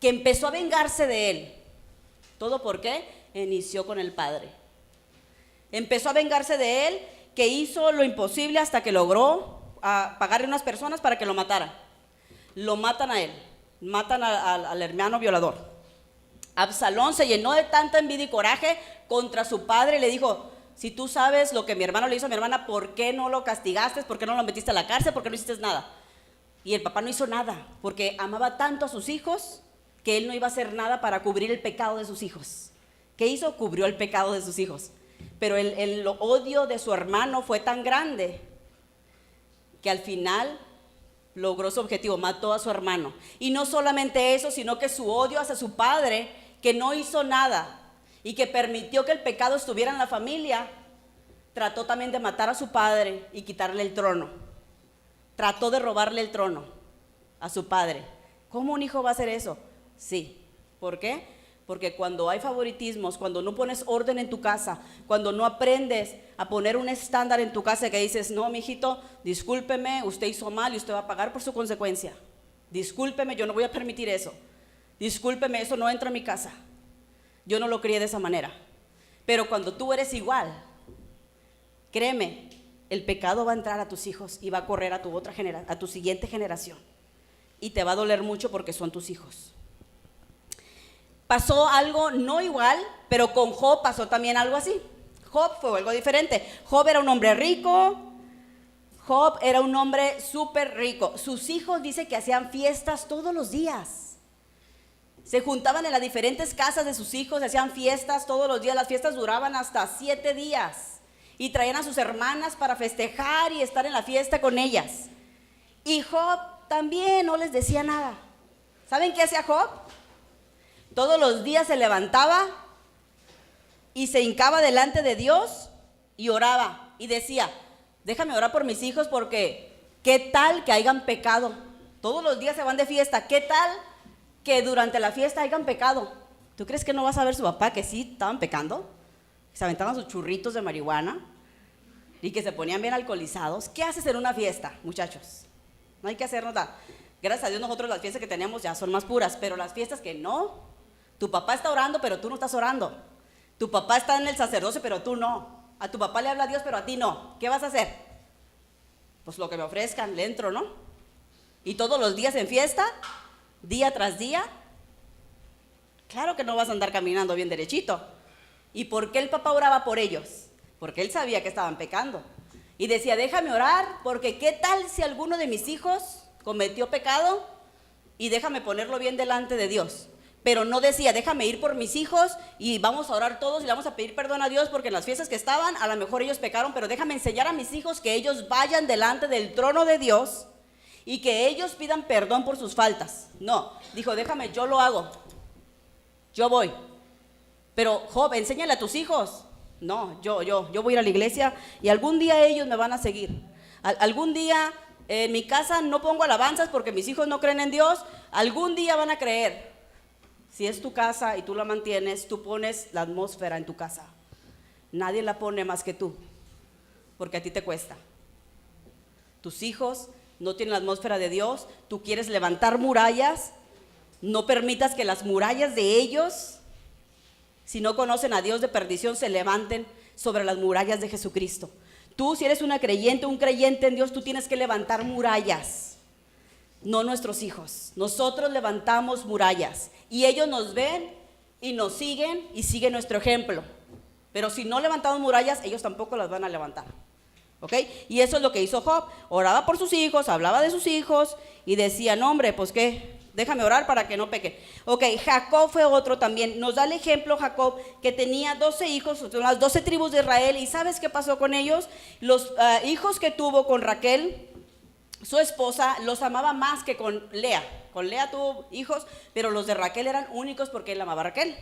que empezó a vengarse de él. ¿Todo por qué? Inició con el padre. Empezó a vengarse de él, que hizo lo imposible hasta que logró pagarle a unas personas para que lo mataran. Lo matan a él. Matan al hermano violador. Absalón se llenó de tanta envidia y coraje contra su padre y le dijo, si tú sabes lo que mi hermano le hizo a mi hermana, ¿por qué no lo castigaste? ¿Por qué no lo metiste a la cárcel? ¿Por qué no hiciste nada? Y el papá no hizo nada, porque amaba tanto a sus hijos que él no iba a hacer nada para cubrir el pecado de sus hijos. ¿Qué hizo? Cubrió el pecado de sus hijos. Pero el odio de su hermano fue tan grande que al final logró su objetivo, mató a su hermano. Y no solamente eso, sino que su odio hacia su padre, que no hizo nada y que permitió que el pecado estuviera en la familia, trató también de matar a su padre y quitarle el trono. Trató de robarle el trono a su padre. ¿Cómo un hijo va a hacer eso? Sí. ¿Por qué? Porque cuando hay favoritismos, cuando no pones orden en tu casa, cuando no aprendes a poner un estándar en tu casa que dices, no, mijito, discúlpeme, usted hizo mal y usted va a pagar por su consecuencia. Discúlpeme, yo no voy a permitir eso. Discúlpeme, eso no entra en mi casa. Yo no lo crié de esa manera. Pero cuando tú eres igual, créeme, el pecado va a entrar a tus hijos y va a correr a tu siguiente generación. Y te va a doler mucho porque son tus hijos. Pasó algo no igual, pero con Job pasó también algo así. Job fue algo diferente. Job era un hombre rico. Job era un hombre súper rico. Sus hijos dice que hacían fiestas todos los días. Se juntaban en las diferentes casas de sus hijos, hacían fiestas todos los días. Las fiestas duraban hasta 7 días. Y traían a sus hermanas para festejar y estar en la fiesta con ellas. Y Job también no les decía nada. ¿Saben qué hacía Job? Todos los días se levantaba y se hincaba delante de Dios y oraba y decía, déjame orar por mis hijos porque ¿qué tal que hayan pecado? Todos los días se van de fiesta, ¿qué tal que durante la fiesta hayan pecado? ¿Tú crees que no vas a ver su papá que sí estaban pecando? Se aventaban sus churritos de marihuana y que se ponían bien alcoholizados. ¿Qué haces en una fiesta, muchachos? No hay que hacernos nada. Gracias a Dios nosotros las fiestas que tenemos ya son más puras, pero las fiestas que no, tu papá está orando pero tú no estás orando. Tu papá está en el sacerdocio pero tú no. A tu papá le habla a Dios pero a ti no. ¿Qué vas a hacer? Pues lo que me ofrezcan, le entro, ¿no? Y todos los días en fiesta, día tras día, claro que no vas a andar caminando bien derechito. ¿Y por qué el papá oraba por ellos? Porque él sabía que estaban pecando. Y decía, déjame orar, porque ¿qué tal si alguno de mis hijos cometió pecado? Y déjame ponerlo bien delante de Dios. Pero no decía, déjame ir por mis hijos y vamos a orar todos y le vamos a pedir perdón a Dios porque en las fiestas que estaban, a lo mejor ellos pecaron, pero déjame enseñar a mis hijos que ellos vayan delante del trono de Dios y que ellos pidan perdón por sus faltas. No, dijo, déjame, yo lo hago, yo voy. Pero Job, enséñale a tus hijos. No, yo voy a ir a la iglesia y algún día ellos me van a seguir. Algún día en mi casa no pongo alabanzas porque mis hijos no creen en Dios. Algún día van a creer. Si es tu casa y tú la mantienes, tú pones la atmósfera en tu casa. Nadie la pone más que tú, porque a ti te cuesta. Tus hijos no tienen la atmósfera de Dios. Tú quieres levantar murallas. No permitas que las murallas de ellos, si no conocen a Dios de perdición, se levanten sobre las murallas de Jesucristo. Tú, si eres una creyente, un creyente en Dios, tú tienes que levantar murallas, no nuestros hijos. Nosotros levantamos murallas y ellos nos ven y nos siguen y siguen nuestro ejemplo. Pero si no levantamos murallas, ellos tampoco las van a levantar. ¿Ok? Y eso es lo que hizo Job. Oraba por sus hijos, hablaba de sus hijos y decía, no hombre, pues qué, déjame orar para que no peque. Ok, Jacob fue otro también. Nos da el ejemplo Jacob que tenía 12 hijos, las 12 tribus de Israel. ¿Y sabes qué pasó con ellos? Los hijos que tuvo con Raquel, su esposa, los amaba más que con Lea. Con Lea tuvo hijos, pero los de Raquel eran únicos porque él amaba a Raquel.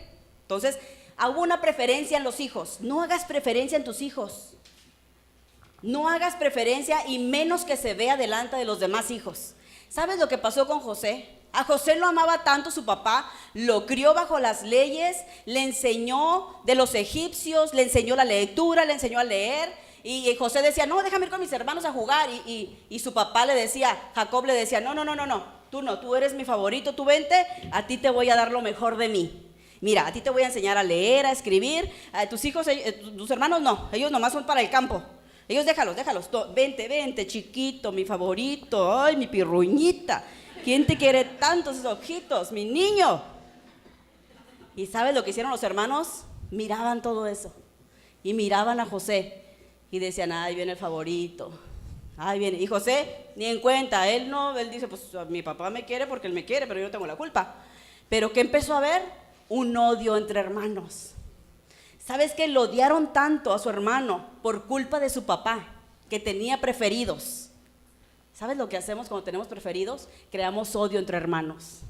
Entonces, hubo una preferencia en los hijos. No hagas preferencia en tus hijos. No hagas preferencia y menos que se vea delante de los demás hijos. ¿Sabes lo que pasó con José? A José lo amaba tanto su papá, lo crió bajo las leyes, le enseñó de los egipcios, le enseñó la lectura, le enseñó a leer. Y José decía, no, déjame ir con mis hermanos a jugar. Y su papá le decía, Jacob le decía, no, tú eres mi favorito, tú vente, a ti te voy a dar lo mejor de mí. Mira, a ti te voy a enseñar a leer, a escribir. A tus hijos, tus hermanos no, ellos nomás son para el campo. Ellos déjalos, vente, chiquito, mi favorito, ay, mi pirruñita. ¿Quién te quiere tanto esos ojitos, mi niño? ¿Y sabes lo que hicieron los hermanos? Miraban todo eso y miraban a José y decían, ay, viene el favorito, ay, viene. Y José ni en cuenta, él dice, pues mi papá me quiere porque él me quiere, pero yo no tengo la culpa. Pero ¿qué empezó a haber? Un odio entre hermanos. ¿Sabes qué? Lo odiaron tanto a su hermano por culpa de su papá, que tenía preferidos. ¿Sabes lo que hacemos cuando tenemos preferidos? Creamos odio entre hermanos.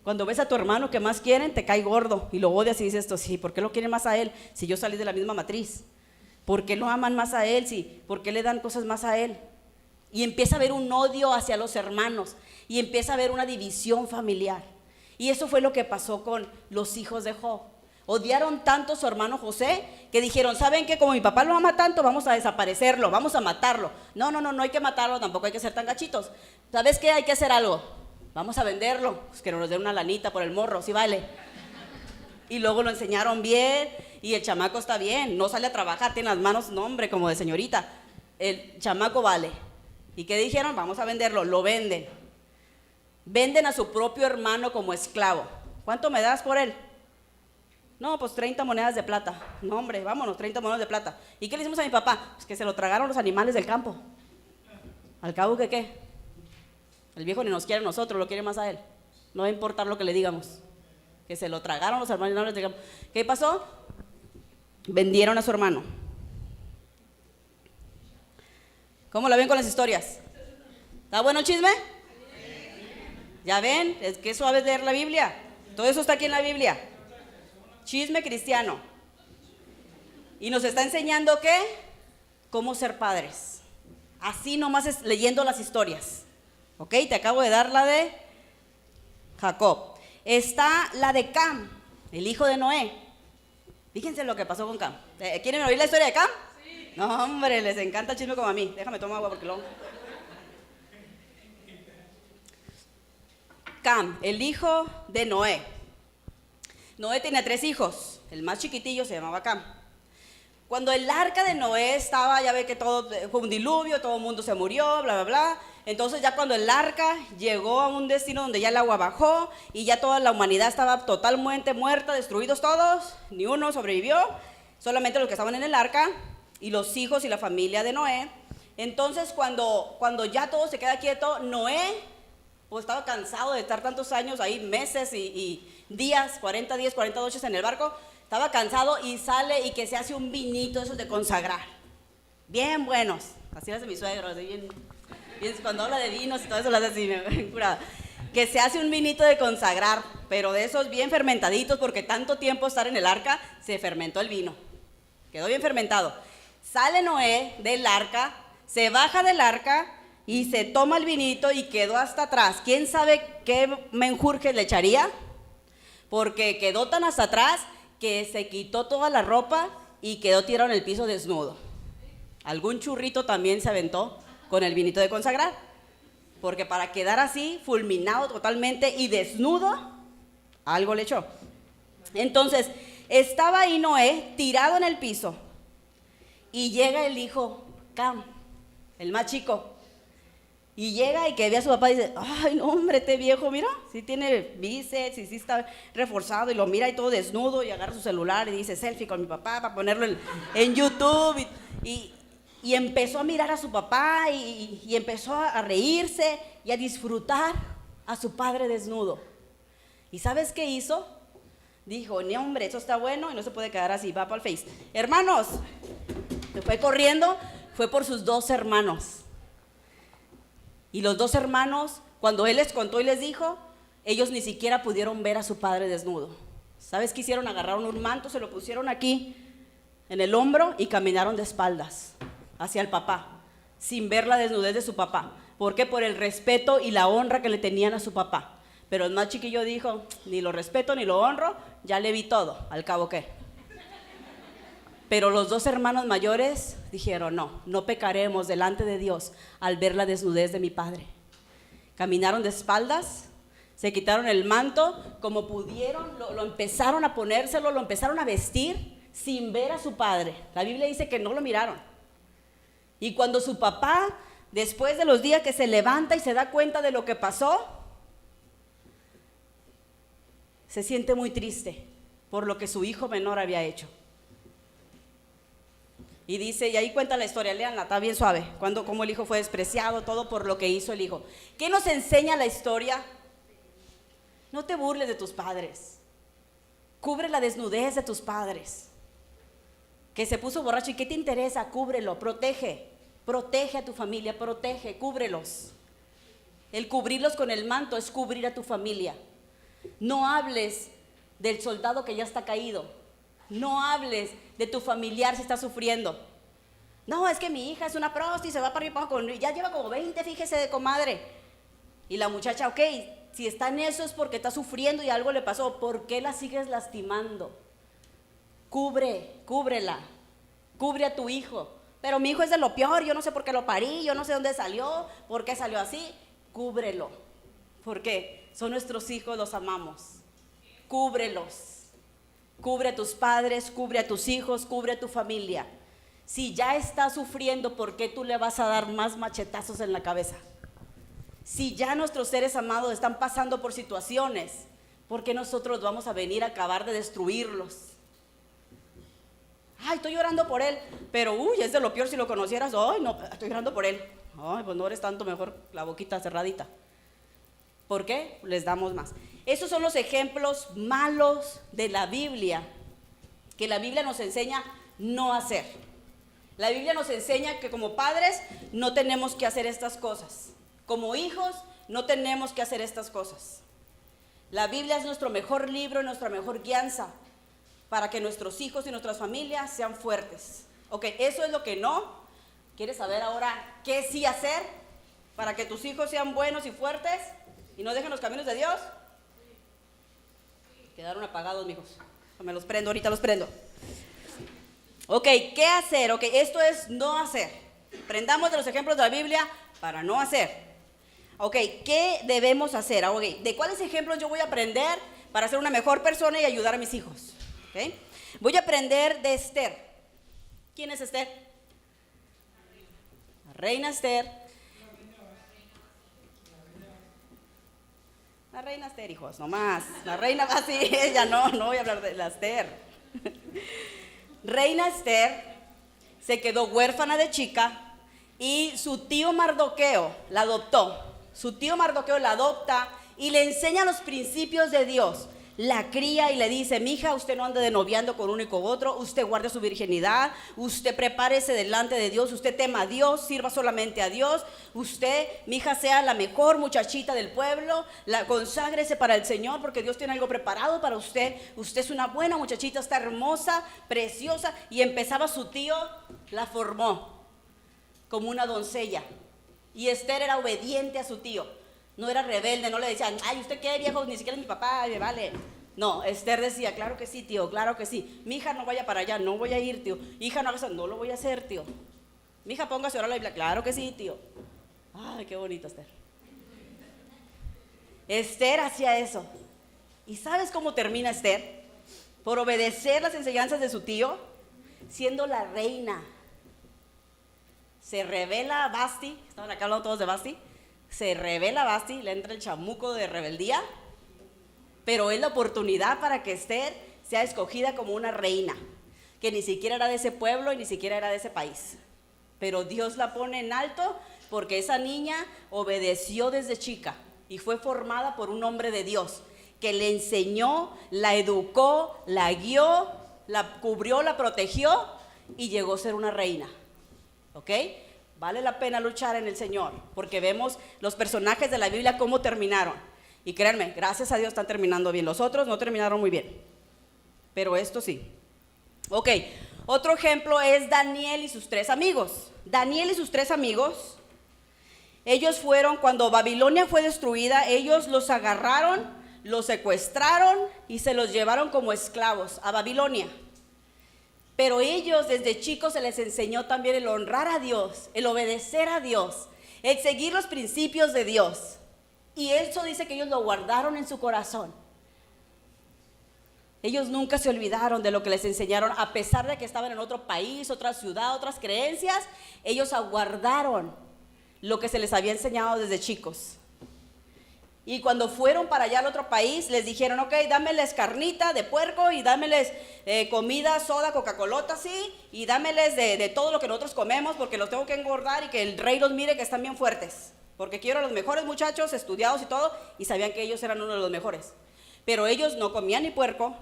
Cuando ves a tu hermano que más quieren, te cae gordo y lo odias y dices esto, sí, ¿por qué lo quieren más a él si yo salí de la misma matriz? ¿Por qué lo aman más a él? Sí, ¿por qué le dan cosas más a él? Y empieza a haber un odio hacia los hermanos y empieza a haber una división familiar. Y eso fue lo que pasó con los hijos de Job. Odiaron tanto a su hermano José que dijeron, ¿saben qué? Como mi papá lo ama tanto, vamos a desaparecerlo, vamos a matarlo. No hay que matarlo, tampoco hay que ser tan gachitos. ¿Sabes qué? Hay que hacer algo. Vamos a venderlo, pues que nos den una lanita por el morro, sí vale. Y luego lo enseñaron bien y el chamaco está bien, no sale a trabajar, tiene las manos, no hombre, como de señorita. El chamaco vale. ¿Y qué dijeron? Vamos a venderlo, lo venden. Venden a su propio hermano como esclavo. ¿Cuánto me das por él? No, pues 30 monedas de plata. No, hombre, vámonos, 30 monedas de plata. ¿Y qué le hicimos a mi papá? Pues que se lo tragaron los animales del campo. Al cabo que qué. El viejo ni nos quiere a nosotros, lo quiere más a él. No va a importar lo que le digamos. Que se lo tragaron los animales del campo. ¿Qué pasó? Vendieron a su hermano. ¿Cómo la ven con las historias? ¿Está bueno el chisme? ¿Ya ven? Es que suave es leer la Biblia. Todo eso está aquí en la Biblia. Chisme cristiano. Y nos está enseñando ¿qué? Cómo ser padres. Así nomás es leyendo las historias. ¿Ok? Te acabo de dar la de Jacob. Está la de Cam, el hijo de Noé. Fíjense lo que pasó con Cam. ¿Quieren oír la historia de Cam? Sí. No, hombre, les encanta el chisme como a mí. Déjame tomar agua porque luego... Cam, el hijo de Noé. Noé tenía 3 hijos. El más chiquitillo se llamaba Cam. Cuando el arca de Noé estaba, ya ve que todo fue un diluvio, todo el mundo se murió, bla, bla, bla. Entonces ya cuando el arca llegó a un destino donde ya el agua bajó y ya toda la humanidad estaba totalmente muerta, destruidos todos, ni uno sobrevivió, solamente los que estaban en el arca y los hijos y la familia de Noé. Entonces cuando ya todo se queda quieto, Noé pues estaba cansado de estar tantos años ahí, meses y días, 40 días, 40 noches en el barco. Estaba cansado y sale y que se hace un vinito esos de consagrar. Bien buenos. Así lo hace mi suegro, así bien, cuando habla de vinos y todo eso lo hace así, bien curado. Que se hace un vinito de consagrar, pero de esos bien fermentaditos, porque tanto tiempo estar en el arca, se fermentó el vino. Quedó bien fermentado. Sale Noé del arca, se baja del arca y se toma el vinito y quedó hasta atrás. ¿Quién sabe qué menjurje le echaría? Porque quedó tan hasta atrás que se quitó toda la ropa y quedó tirado en el piso desnudo. Algún churrito también se aventó con el vinito de consagrar, porque para quedar así, fulminado totalmente y desnudo, algo le echó. Entonces, estaba ahí Noé tirado en el piso y llega el hijo Cam, el más chico, y llega y que ve a su papá y dice, ay, no, hombre, este viejo, mira, sí tiene bíceps y sí está reforzado, y lo mira y todo desnudo, y agarra su celular y dice, selfie con mi papá para ponerlo en YouTube, y empezó a mirar a su papá y empezó a reírse y a disfrutar a su padre desnudo. ¿Y sabes qué hizo? Dijo, no, hombre, eso está bueno y no se puede quedar así, va para el Face. Hermanos, se fue corriendo, fue por sus 2 hermanos. Y los 2 hermanos, cuando él les contó y les dijo, ellos ni siquiera pudieron ver a su padre desnudo. ¿Sabes qué hicieron? Agarraron un manto, se lo pusieron aquí en el hombro y caminaron de espaldas hacia el papá, sin ver la desnudez de su papá. ¿Por qué? Por el respeto y la honra que le tenían a su papá. Pero el más chiquillo dijo, ni lo respeto ni lo honro, ya le vi todo, al cabo qué. Pero los 2 hermanos mayores dijeron, no pecaremos delante de Dios al ver la desnudez de mi padre. Caminaron de espaldas, se quitaron el manto, como pudieron, lo empezaron a ponérselo, lo empezaron a vestir sin ver a su padre. La Biblia dice que no lo miraron. Y cuando su papá, después de los días que se levanta y se da cuenta de lo que pasó, se siente muy triste por lo que su hijo menor había hecho. Y dice, y ahí cuenta la historia, léanla, está bien suave, cómo el hijo fue despreciado, todo por lo que hizo el hijo. ¿Qué nos enseña la historia? No te burles de tus padres, cubre la desnudez de tus padres. Que se puso borracho, ¿y qué te interesa? Cúbrelo, protege a tu familia, cúbrelos. El cubrirlos con el manto es cubrir a tu familia. No hables del soldado que ya está caído. No hables de tu familiar si está sufriendo. No, es que mi hija es una prosti y se va para arriba y para abajo, ya lleva como 20, fíjese, de comadre. Y la muchacha, ok, si está en eso es porque está sufriendo y algo le pasó. ¿Por qué la sigues lastimando? Cúbrela, cubre a tu hijo. Pero mi hijo es de lo peor, yo no sé por qué lo parí, yo no sé dónde salió, por qué salió así. Cúbrelo, porque son nuestros hijos, los amamos. Cúbrelos. Cubre a tus padres, cubre a tus hijos, cubre a tu familia. Si ya está sufriendo, ¿por qué tú le vas a dar más machetazos en la cabeza? Si ya nuestros seres amados están pasando por situaciones, ¿por qué nosotros vamos a venir a acabar de destruirlos? Ay, estoy llorando por él, pero es de lo peor si lo conocieras. Ay, no, estoy llorando por él. Ay, pues no eres tanto, mejor la boquita cerradita. ¿Por qué? Les damos más. Esos son los ejemplos malos de la Biblia, que la Biblia nos enseña no hacer. La Biblia nos enseña que como padres no tenemos que hacer estas cosas. Como hijos no tenemos que hacer estas cosas. La Biblia es nuestro mejor libro, nuestra mejor guianza para que nuestros hijos y nuestras familias sean fuertes. Ok, eso es lo que no. ¿Quieres saber ahora qué sí hacer para que tus hijos sean buenos y fuertes y no dejen los caminos de Dios? Quedaron apagados, mijos. Me los prendo, ahorita los prendo. Ok, ¿qué hacer? Ok, esto es no hacer. Prendamos de los ejemplos de la Biblia para no hacer. Ok, ¿qué debemos hacer? Okay, ¿de cuáles ejemplos yo voy a aprender para ser una mejor persona y ayudar a mis hijos? Okay. Voy a aprender de Esther. ¿Quién es Esther? La reina Esther. La reina Esther, hijos, nomás. La reina va así, ella no voy a hablar de la Esther. Reina Esther se quedó huérfana de chica y su tío Mardoqueo la adoptó. Su tío Mardoqueo la adopta y le enseña los principios de Dios. La cría y le dice: mija, usted no ande de noviando con uno y con otro, usted guarde su virginidad, usted prepárese delante de Dios, usted tema a Dios, sirva solamente a Dios, usted, mija, sea la mejor muchachita del pueblo, conságrese para el Señor porque Dios tiene algo preparado para usted, usted es una buena muchachita, está hermosa, preciosa. Y empezaba su tío, la formó como una doncella, y Esther era obediente a su tío. No era rebelde, no le decían: ay, ¿usted qué, viejo? Ni siquiera es mi papá, me vale. No, Esther decía: claro que sí, tío, claro que sí. Mi hija, no vaya para allá, no voy a ir, tío. Hija, no haga eso, no lo voy a hacer, tío. Mi hija, póngase a orar la Biblia, claro que sí, tío. Ay, qué bonito, Esther. Esther hacía eso. ¿Y sabes cómo termina Esther? Por obedecer las enseñanzas de su tío, siendo la reina. Se revela Vasti, estaban acá hablando todos de Vasti. Se revela Vasti, le entra el chamuco de rebeldía, pero es la oportunidad para que Esther sea escogida como una reina, que ni siquiera era de ese pueblo y ni siquiera era de ese país. Pero Dios la pone en alto porque esa niña obedeció desde chica y fue formada por un hombre de Dios que le enseñó, la educó, la guió, la cubrió, la protegió y llegó a ser una reina. ¿Ok? Vale la pena luchar en el Señor, porque vemos los personajes de la Biblia cómo terminaron. Y créanme, gracias a Dios están terminando bien. Los otros no terminaron muy bien, pero esto sí. Ok, otro ejemplo es Daniel y sus 3 amigos. Daniel y sus 3 amigos, ellos fueron, cuando Babilonia fue destruida, ellos los agarraron, los secuestraron y se los llevaron como esclavos a Babilonia. Pero ellos desde chicos se les enseñó también el honrar a Dios, el obedecer a Dios, el seguir los principios de Dios. Y eso dice que ellos lo guardaron en su corazón. Ellos nunca se olvidaron de lo que les enseñaron, a pesar de que estaban en otro país, otra ciudad, otras creencias. Ellos aguardaron lo que se les había enseñado desde chicos. Y cuando fueron para allá al otro país, les dijeron: ok, dámeles carnita de puerco y dámeles comida, soda, Coca-Colota, sí, y dámeles de todo lo que nosotros comemos, porque los tengo que engordar y que el rey los mire que están bien fuertes, porque quiero a los mejores muchachos, estudiados y todo. Y sabían que ellos eran uno de los mejores. Pero ellos no comían ni puerco,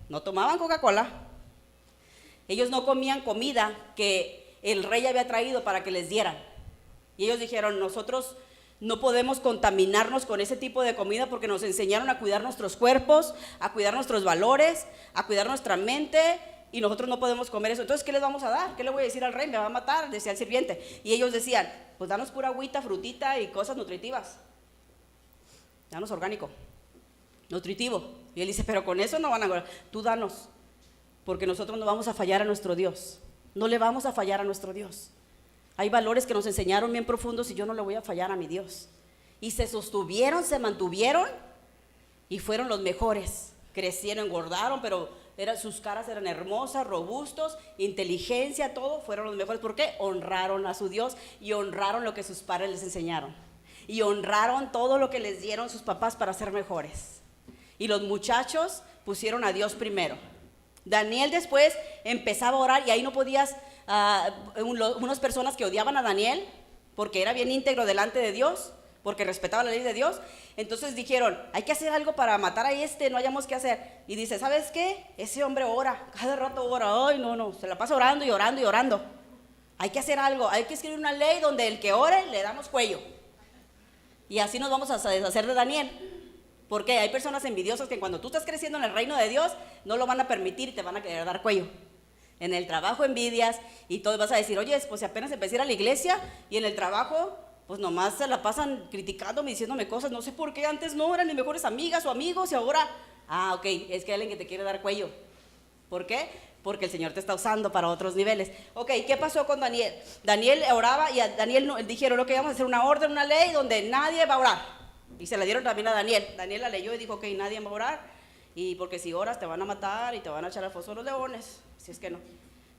no tomaban Coca-Cola, ellos no comían comida que el rey había traído para que les dieran. Y ellos dijeron: nosotros no podemos contaminarnos con ese tipo de comida, porque nos enseñaron a cuidar nuestros cuerpos, a cuidar nuestros valores, a cuidar nuestra mente, y nosotros no podemos comer eso. Entonces, ¿qué les vamos a dar? ¿Qué le voy a decir al rey? Me va a matar, decía el sirviente. Y ellos decían: pues danos pura agüita, frutita y cosas nutritivas. Danos orgánico, nutritivo. Y él dice: pero con eso no van a... Tú danos, porque nosotros no vamos a fallar a nuestro Dios. No le vamos a fallar a nuestro Dios. Hay valores que nos enseñaron bien profundos y yo no le voy a fallar a mi Dios. Y se sostuvieron, se mantuvieron y fueron los mejores. Crecieron, engordaron, pero sus caras eran hermosas, robustos, inteligencia, todo. Fueron los mejores. ¿Por qué? Honraron a su Dios y honraron lo que sus padres les enseñaron. Y honraron todo lo que les dieron sus papás para ser mejores. Y los muchachos pusieron a Dios primero. Daniel después empezaba a orar y ahí no podías... unas personas que odiaban a Daniel porque era bien íntegro delante de Dios, porque respetaba la ley de Dios. Entonces dijeron: hay que hacer algo para matar a no hayamos qué hacer. Y dice: ¿sabes qué? Ese hombre ora, cada rato ora. Ay, no, se la pasa orando y orando y orando. Hay que hacer algo, hay que escribir una ley donde el que ore le damos cuello. Y así nos vamos a deshacer de Daniel. Porque hay personas envidiosas que cuando tú estás creciendo en el reino de Dios no lo van a permitir y te van a querer dar cuello. En el trabajo envidias y todo, vas a decir: oye, pues si apenas empecé a ir a la iglesia, y en el trabajo pues nomás se la pasan criticándome, diciéndome cosas, no sé por qué antes no eran mis mejores amigas o amigos y ahora, ok, es que hay alguien que te quiere dar cuello. ¿Por qué? Porque el Señor te está usando para otros niveles. Ok, ¿qué pasó con Daniel? Daniel oraba y a Daniel dijeron: ok, vamos a hacer una orden, una ley donde nadie va a orar. Y se la dieron también a Daniel. Daniel la leyó y dijo: ok, nadie va a orar, y porque si oras te van a matar y te van a echar al foso de los leones, si es que no.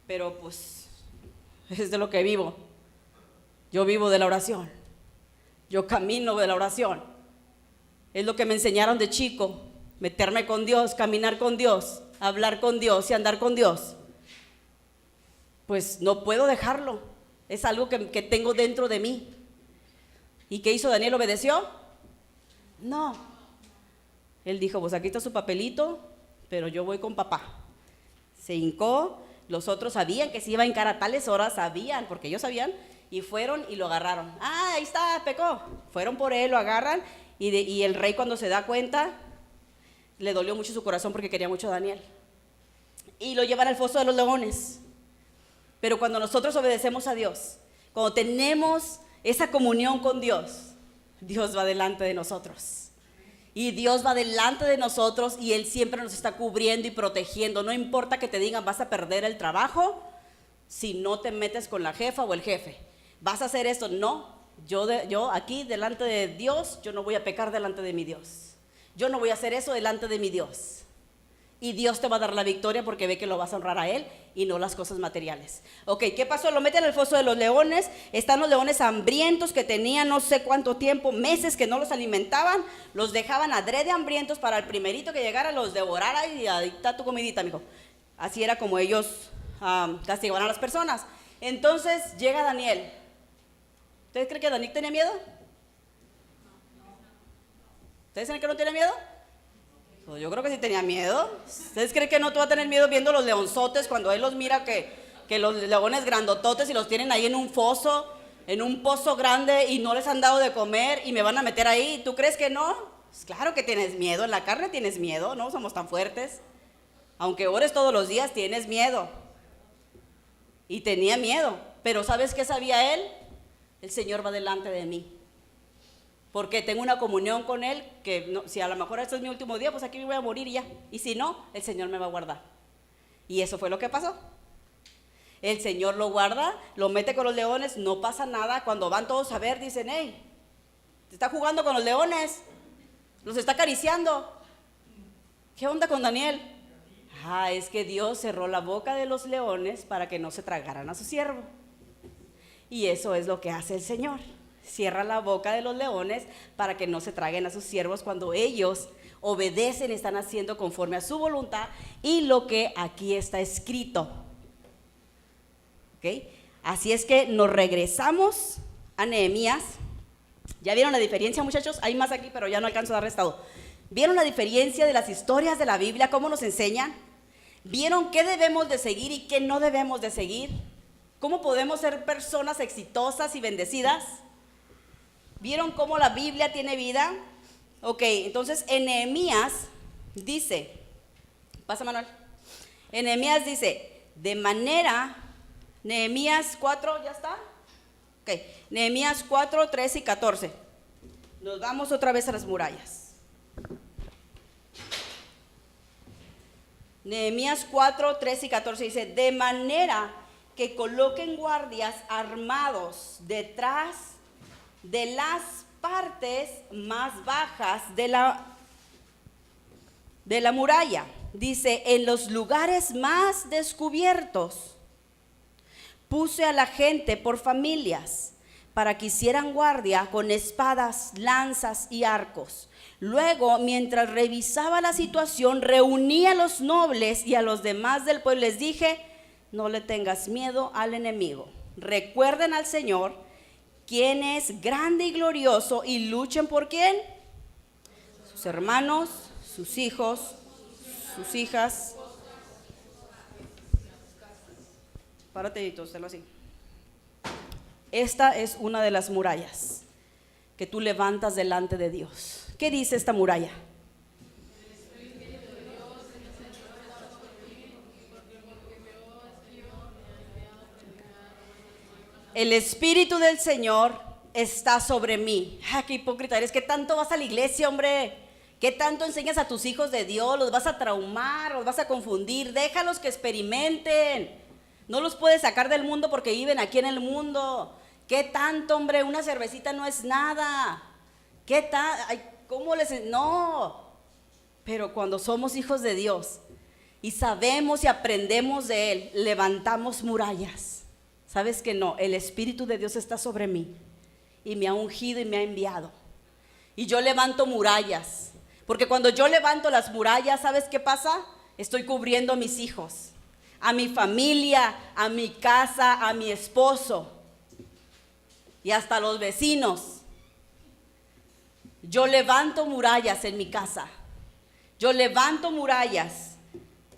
Pero pues Es de lo que vivo. Yo vivo de la oración. Yo camino de la oración. Es lo que me enseñaron de chico. Meterme con Dios, caminar con Dios, hablar con Dios y andar con Dios. Pues no puedo dejarlo. Es algo que tengo dentro de mí. ¿Y qué hizo Daniel? ¿Obedeció? No. Él dijo, pues aquí está su papelito, pero yo voy con papá. Se hincó. Los otros sabían que se iba a hincar a tales horas, sabían, porque ellos sabían, y fueron y lo agarraron. Ah, ahí está, pecó. Fueron por él, lo agarran, y el rey, cuando se da cuenta, le dolió mucho su corazón porque quería mucho a Daniel. Y lo llevan al foso de los leones. Pero cuando nosotros obedecemos a Dios, cuando tenemos esa comunión con Dios, Dios va delante de nosotros. Y Dios va delante de nosotros y Él siempre nos está cubriendo y protegiendo. No importa que te digan, vas a perder el trabajo si no te metes con la jefa o el jefe. Vas a hacer esto. No, yo aquí delante de Dios, yo no voy a pecar delante de mi Dios. Yo no voy a hacer eso delante de mi Dios. Y Dios te va a dar la victoria porque ve que lo vas a honrar a Él y no las cosas materiales. Ok, ¿qué pasó? Lo meten al foso de los leones. Están los leones hambrientos que tenían no sé cuánto tiempo, meses que no los alimentaban. Los dejaban adrede hambrientos para el primerito que llegara los devorara y ahí está tu comidita, mijo. Así era como ellos castigaban a las personas. Entonces llega Daniel. ¿Ustedes creen que Daniel tenía miedo? ¿Ustedes creen que no tiene miedo? Pues yo creo que sí tenía miedo. ¿Ustedes creen que no tú vas a tener miedo viendo los leonzotes cuando él los mira que los leones grandototes y los tienen ahí en un foso, en un pozo grande y no les han dado de comer y me van a meter ahí? ¿Tú crees que no? Pues claro que tienes miedo, en la carne tienes miedo, no somos tan fuertes. Aunque ores todos los días, tienes miedo. Y tenía miedo, pero ¿sabes qué sabía él? El Señor va delante de mí. Porque tengo una comunión con Él, que no, si a lo mejor este es mi último día, pues aquí me voy a morir y ya. Y si no, el Señor me va a guardar. Y eso fue lo que pasó. El Señor lo guarda, lo mete con los leones, no pasa nada. Cuando van todos a ver, dicen, hey, te está jugando con los leones, los está acariciando. ¿Qué onda con Daniel? Ah, es que Dios cerró la boca de los leones para que no se tragaran a su siervo. Y eso es lo que hace el Señor. Cierra la boca de los leones para que no se traguen a sus siervos cuando ellos obedecen y están haciendo conforme a su voluntad y lo que aquí está escrito. ¿Ok? Así es que nos regresamos a Nehemías. ¿Ya vieron la diferencia, muchachos? Hay más aquí, pero ya no alcanzo a dar estado. ¿Vieron la diferencia de las historias de la Biblia? ¿Cómo nos enseñan? ¿Vieron qué debemos de seguir y qué no debemos de seguir? ¿Cómo podemos ser personas exitosas y bendecidas? ¿Vieron cómo la Biblia tiene vida? Ok, entonces en Nehemías dice, pasa Manuel, en Nehemías dice, de manera, Nehemías 4, ¿ya está? Ok, Nehemías 4, 13 y 14. Nos vamos otra vez a las murallas. Nehemías 4, 13 y 14 dice, de manera que coloquen guardias armados detrás de las partes más bajas de la muralla. Dice, en los lugares más descubiertos puse a la gente por familias para que hicieran guardia con espadas, lanzas y arcos. Luego, mientras revisaba la situación, reuní a los nobles y a los demás del pueblo. Les dije, no le tengas miedo al enemigo. Recuerden al Señor, quien es grande y glorioso, y luchen por quién, sus hermanos, sus hijos, sus hijas. Párate y tóstelo así. Esta es una de las murallas que tú levantas delante de Dios. ¿Qué dice esta muralla? El Espíritu del Señor está sobre mí. Ah, qué hipócrita eres. ¿Qué tanto vas a la iglesia, hombre? ¿Qué tanto enseñas a tus hijos de Dios? Los vas a traumar, los vas a confundir. Déjalos que experimenten. No los puedes sacar del mundo porque viven aquí en el mundo. ¿Qué tanto, hombre? Una cervecita no es nada. ¿Qué tal? ¿Cómo les...? No. Pero cuando somos hijos de Dios y sabemos y aprendemos de Él, levantamos murallas. ¿Sabes que no? El Espíritu de Dios está sobre mí y me ha ungido y me ha enviado. Y yo levanto murallas, porque cuando yo levanto las murallas, ¿sabes qué pasa? Estoy cubriendo a mis hijos, a mi familia, a mi casa, a mi esposo y hasta a los vecinos. Yo levanto murallas en mi casa. Yo levanto murallas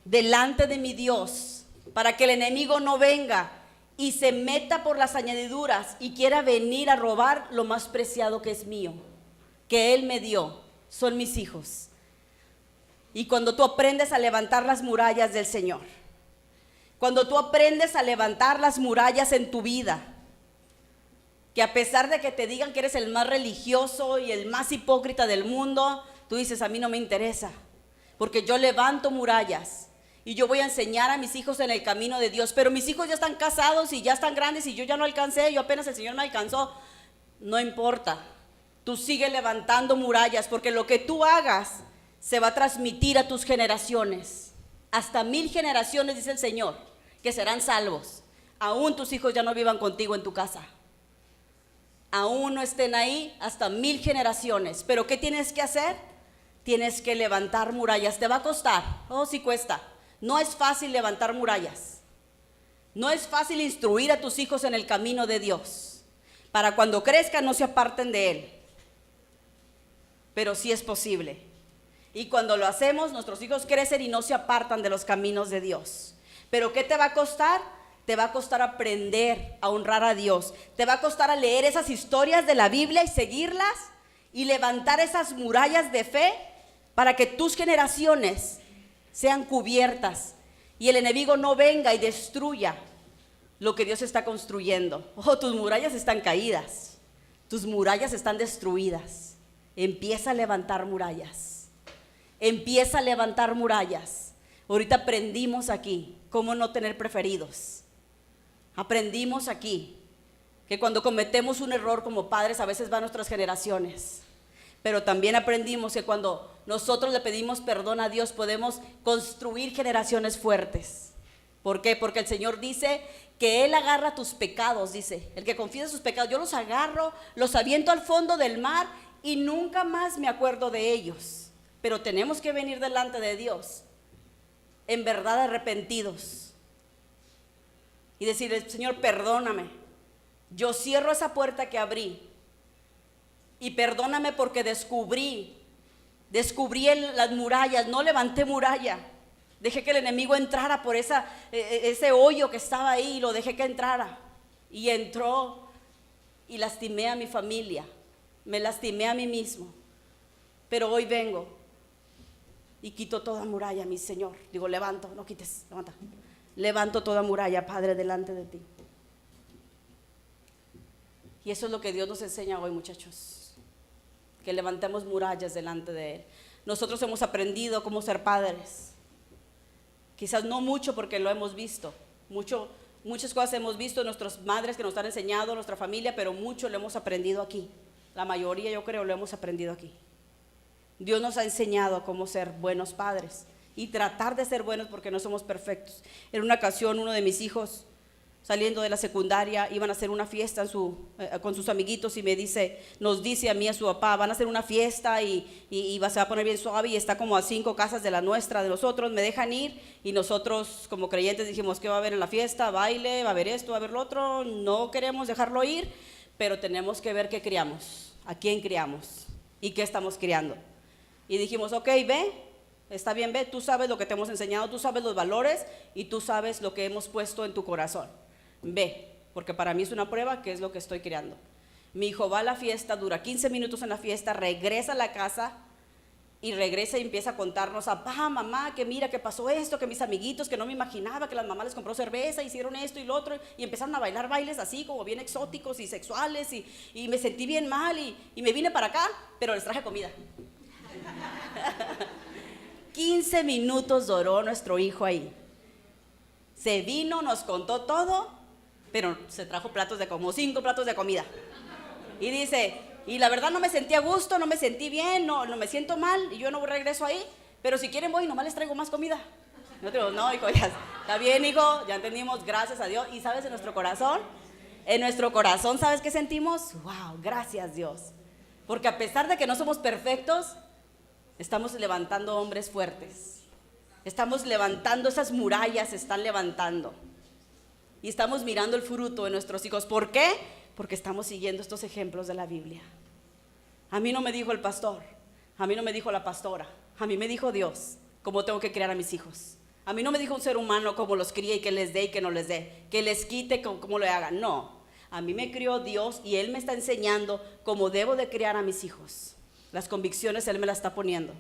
delante de mi Dios para que el enemigo no venga y se meta por las añadiduras y quiera venir a robar lo más preciado que es mío, que Él me dio, son mis hijos. Y cuando tú aprendes a levantar las murallas del Señor, cuando tú aprendes a levantar las murallas en tu vida, que a pesar de que te digan que eres el más religioso y el más hipócrita del mundo, tú dices, a mí no me interesa, porque yo levanto murallas y yo voy a enseñar a mis hijos en el camino de Dios. Pero mis hijos ya están casados y ya están grandes y yo ya no alcancé, yo apenas el Señor me alcanzó. No importa, tú sigue levantando murallas, porque lo que tú hagas se va a transmitir a tus generaciones. Hasta 1000 generaciones, dice el Señor, que serán salvos. Aún tus hijos ya no vivan contigo en tu casa, aún no estén ahí, hasta 1000 generaciones. Pero ¿qué tienes que hacer? Tienes que levantar murallas. ¿Te va a costar? Oh, sí cuesta. No es fácil levantar murallas. No es fácil instruir a tus hijos en el camino de Dios, para cuando crezcan no se aparten de Él. Pero sí es posible. Y cuando lo hacemos, nuestros hijos crecen y no se apartan de los caminos de Dios. ¿Pero qué te va a costar? Te va a costar aprender a honrar a Dios. Te va a costar a leer esas historias de la Biblia y seguirlas y levantar esas murallas de fe para que tus generaciones sean cubiertas y el enemigo no venga y destruya lo que Dios está construyendo. Oh, tus murallas están caídas, tus murallas están destruidas. Empieza a levantar murallas. Empieza a levantar murallas. Ahorita aprendimos aquí cómo no tener preferidos. Aprendimos aquí que cuando cometemos un error como padres a veces va a nuestras generaciones. Pero también aprendimos que cuando nosotros le pedimos perdón a Dios podemos construir generaciones fuertes. ¿Por qué? Porque el Señor dice que Él agarra tus pecados, dice. El que confiesa sus pecados, yo los agarro, los aviento al fondo del mar y nunca más me acuerdo de ellos. Pero tenemos que venir delante de Dios en verdad arrepentidos y decirle, Señor, perdóname. Yo cierro esa puerta que abrí y perdóname porque descubrí las murallas, no levanté muralla. Dejé que el enemigo entrara por ese hoyo que estaba ahí y lo dejé que entrara. Y entró y lastimé a mi familia, me lastimé a mí mismo. Pero hoy vengo y quito toda muralla, mi Señor. Digo, levanto, no quites, levanta. Levanto toda muralla, Padre, delante de ti. Y eso es lo que Dios nos enseña hoy, muchachos. Que levantemos murallas delante de Él. Nosotros hemos aprendido cómo ser padres. Quizás no mucho porque lo hemos visto. Muchas cosas hemos visto, nuestras madres que nos han enseñado, nuestra familia, pero mucho lo hemos aprendido aquí. La mayoría, yo creo, lo hemos aprendido aquí. Dios nos ha enseñado cómo ser buenos padres y tratar de ser buenos porque no somos perfectos. En una ocasión, uno de mis hijos, saliendo de la secundaria, iban a hacer una fiesta con sus amiguitos y nos dice a mí, a su papá, van a hacer una fiesta y se va a poner bien suave y está como a 5 casas de la nuestra, de nosotros, me dejan ir. Y nosotros como creyentes dijimos, ¿qué va a haber en la fiesta? Baile, va a haber esto, va a haber lo otro. No queremos dejarlo ir, pero tenemos que ver qué criamos, a quién criamos y qué estamos criando. Y dijimos, ok, ve, está bien, ve, tú sabes lo que te hemos enseñado, tú sabes los valores y tú sabes lo que hemos puesto en tu corazón. Ve, porque para mí es una prueba que es lo que estoy creando. Mi hijo va a la fiesta, dura 15 minutos en la fiesta, regresa a la casa y regresa y empieza a contarnos a papá, mamá, que mira que pasó esto, que mis amiguitos, que no me imaginaba, que las mamás les compró cerveza, hicieron esto y lo otro, y empezaron a bailar bailes así como bien exóticos y sexuales y me sentí bien mal y me vine para acá, pero les traje comida. 15 minutos duró nuestro hijo ahí. Se vino, nos contó todo, pero se trajo como 5 platos de comida. Y dice, y la verdad no me sentí a gusto, no me sentí bien, no me siento mal, y yo no regreso ahí, pero si quieren voy, nomás les traigo más comida. Nosotros, no, hijo, ¿Está bien, hijo? Ya entendimos, gracias a Dios. ¿Y sabes, en nuestro corazón? En nuestro corazón, ¿sabes qué sentimos? Wow, gracias Dios. Porque a pesar de que no somos perfectos, estamos levantando hombres fuertes. Estamos levantando, esas murallas se están levantando. Y estamos mirando el fruto de nuestros hijos. ¿Por qué? Porque estamos siguiendo estos ejemplos de la Biblia. A mí no me dijo el pastor, a mí no me dijo la pastora, a mí me dijo Dios cómo tengo que criar a mis hijos. A mí no me dijo un ser humano cómo los críe y que les dé y que no les dé, que les quite, cómo lo hagan. No, a mí me crió Dios y Él me está enseñando cómo debo de criar a mis hijos. Las convicciones Él me las está poniendo,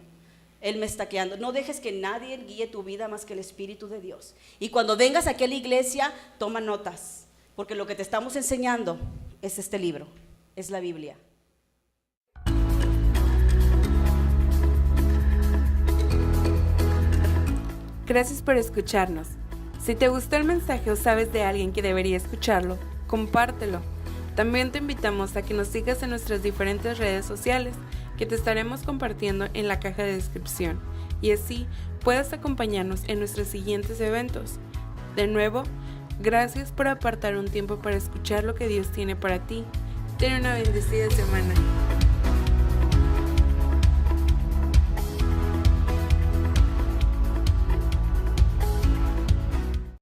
Él me está guiando. No dejes que nadie guíe tu vida más que el Espíritu de Dios. Y cuando vengas aquí a la iglesia, toma notas, porque lo que te estamos enseñando es este libro, es la Biblia.
Gracias por escucharnos. Si te gustó el mensaje o sabes de alguien que debería escucharlo, compártelo. También te invitamos a que nos sigas en nuestras diferentes redes sociales, que te estaremos compartiendo en la caja de descripción, y así puedas acompañarnos en nuestros siguientes eventos. De nuevo, gracias por apartar un tiempo para escuchar lo que Dios tiene para ti. Ten una bendecida semana.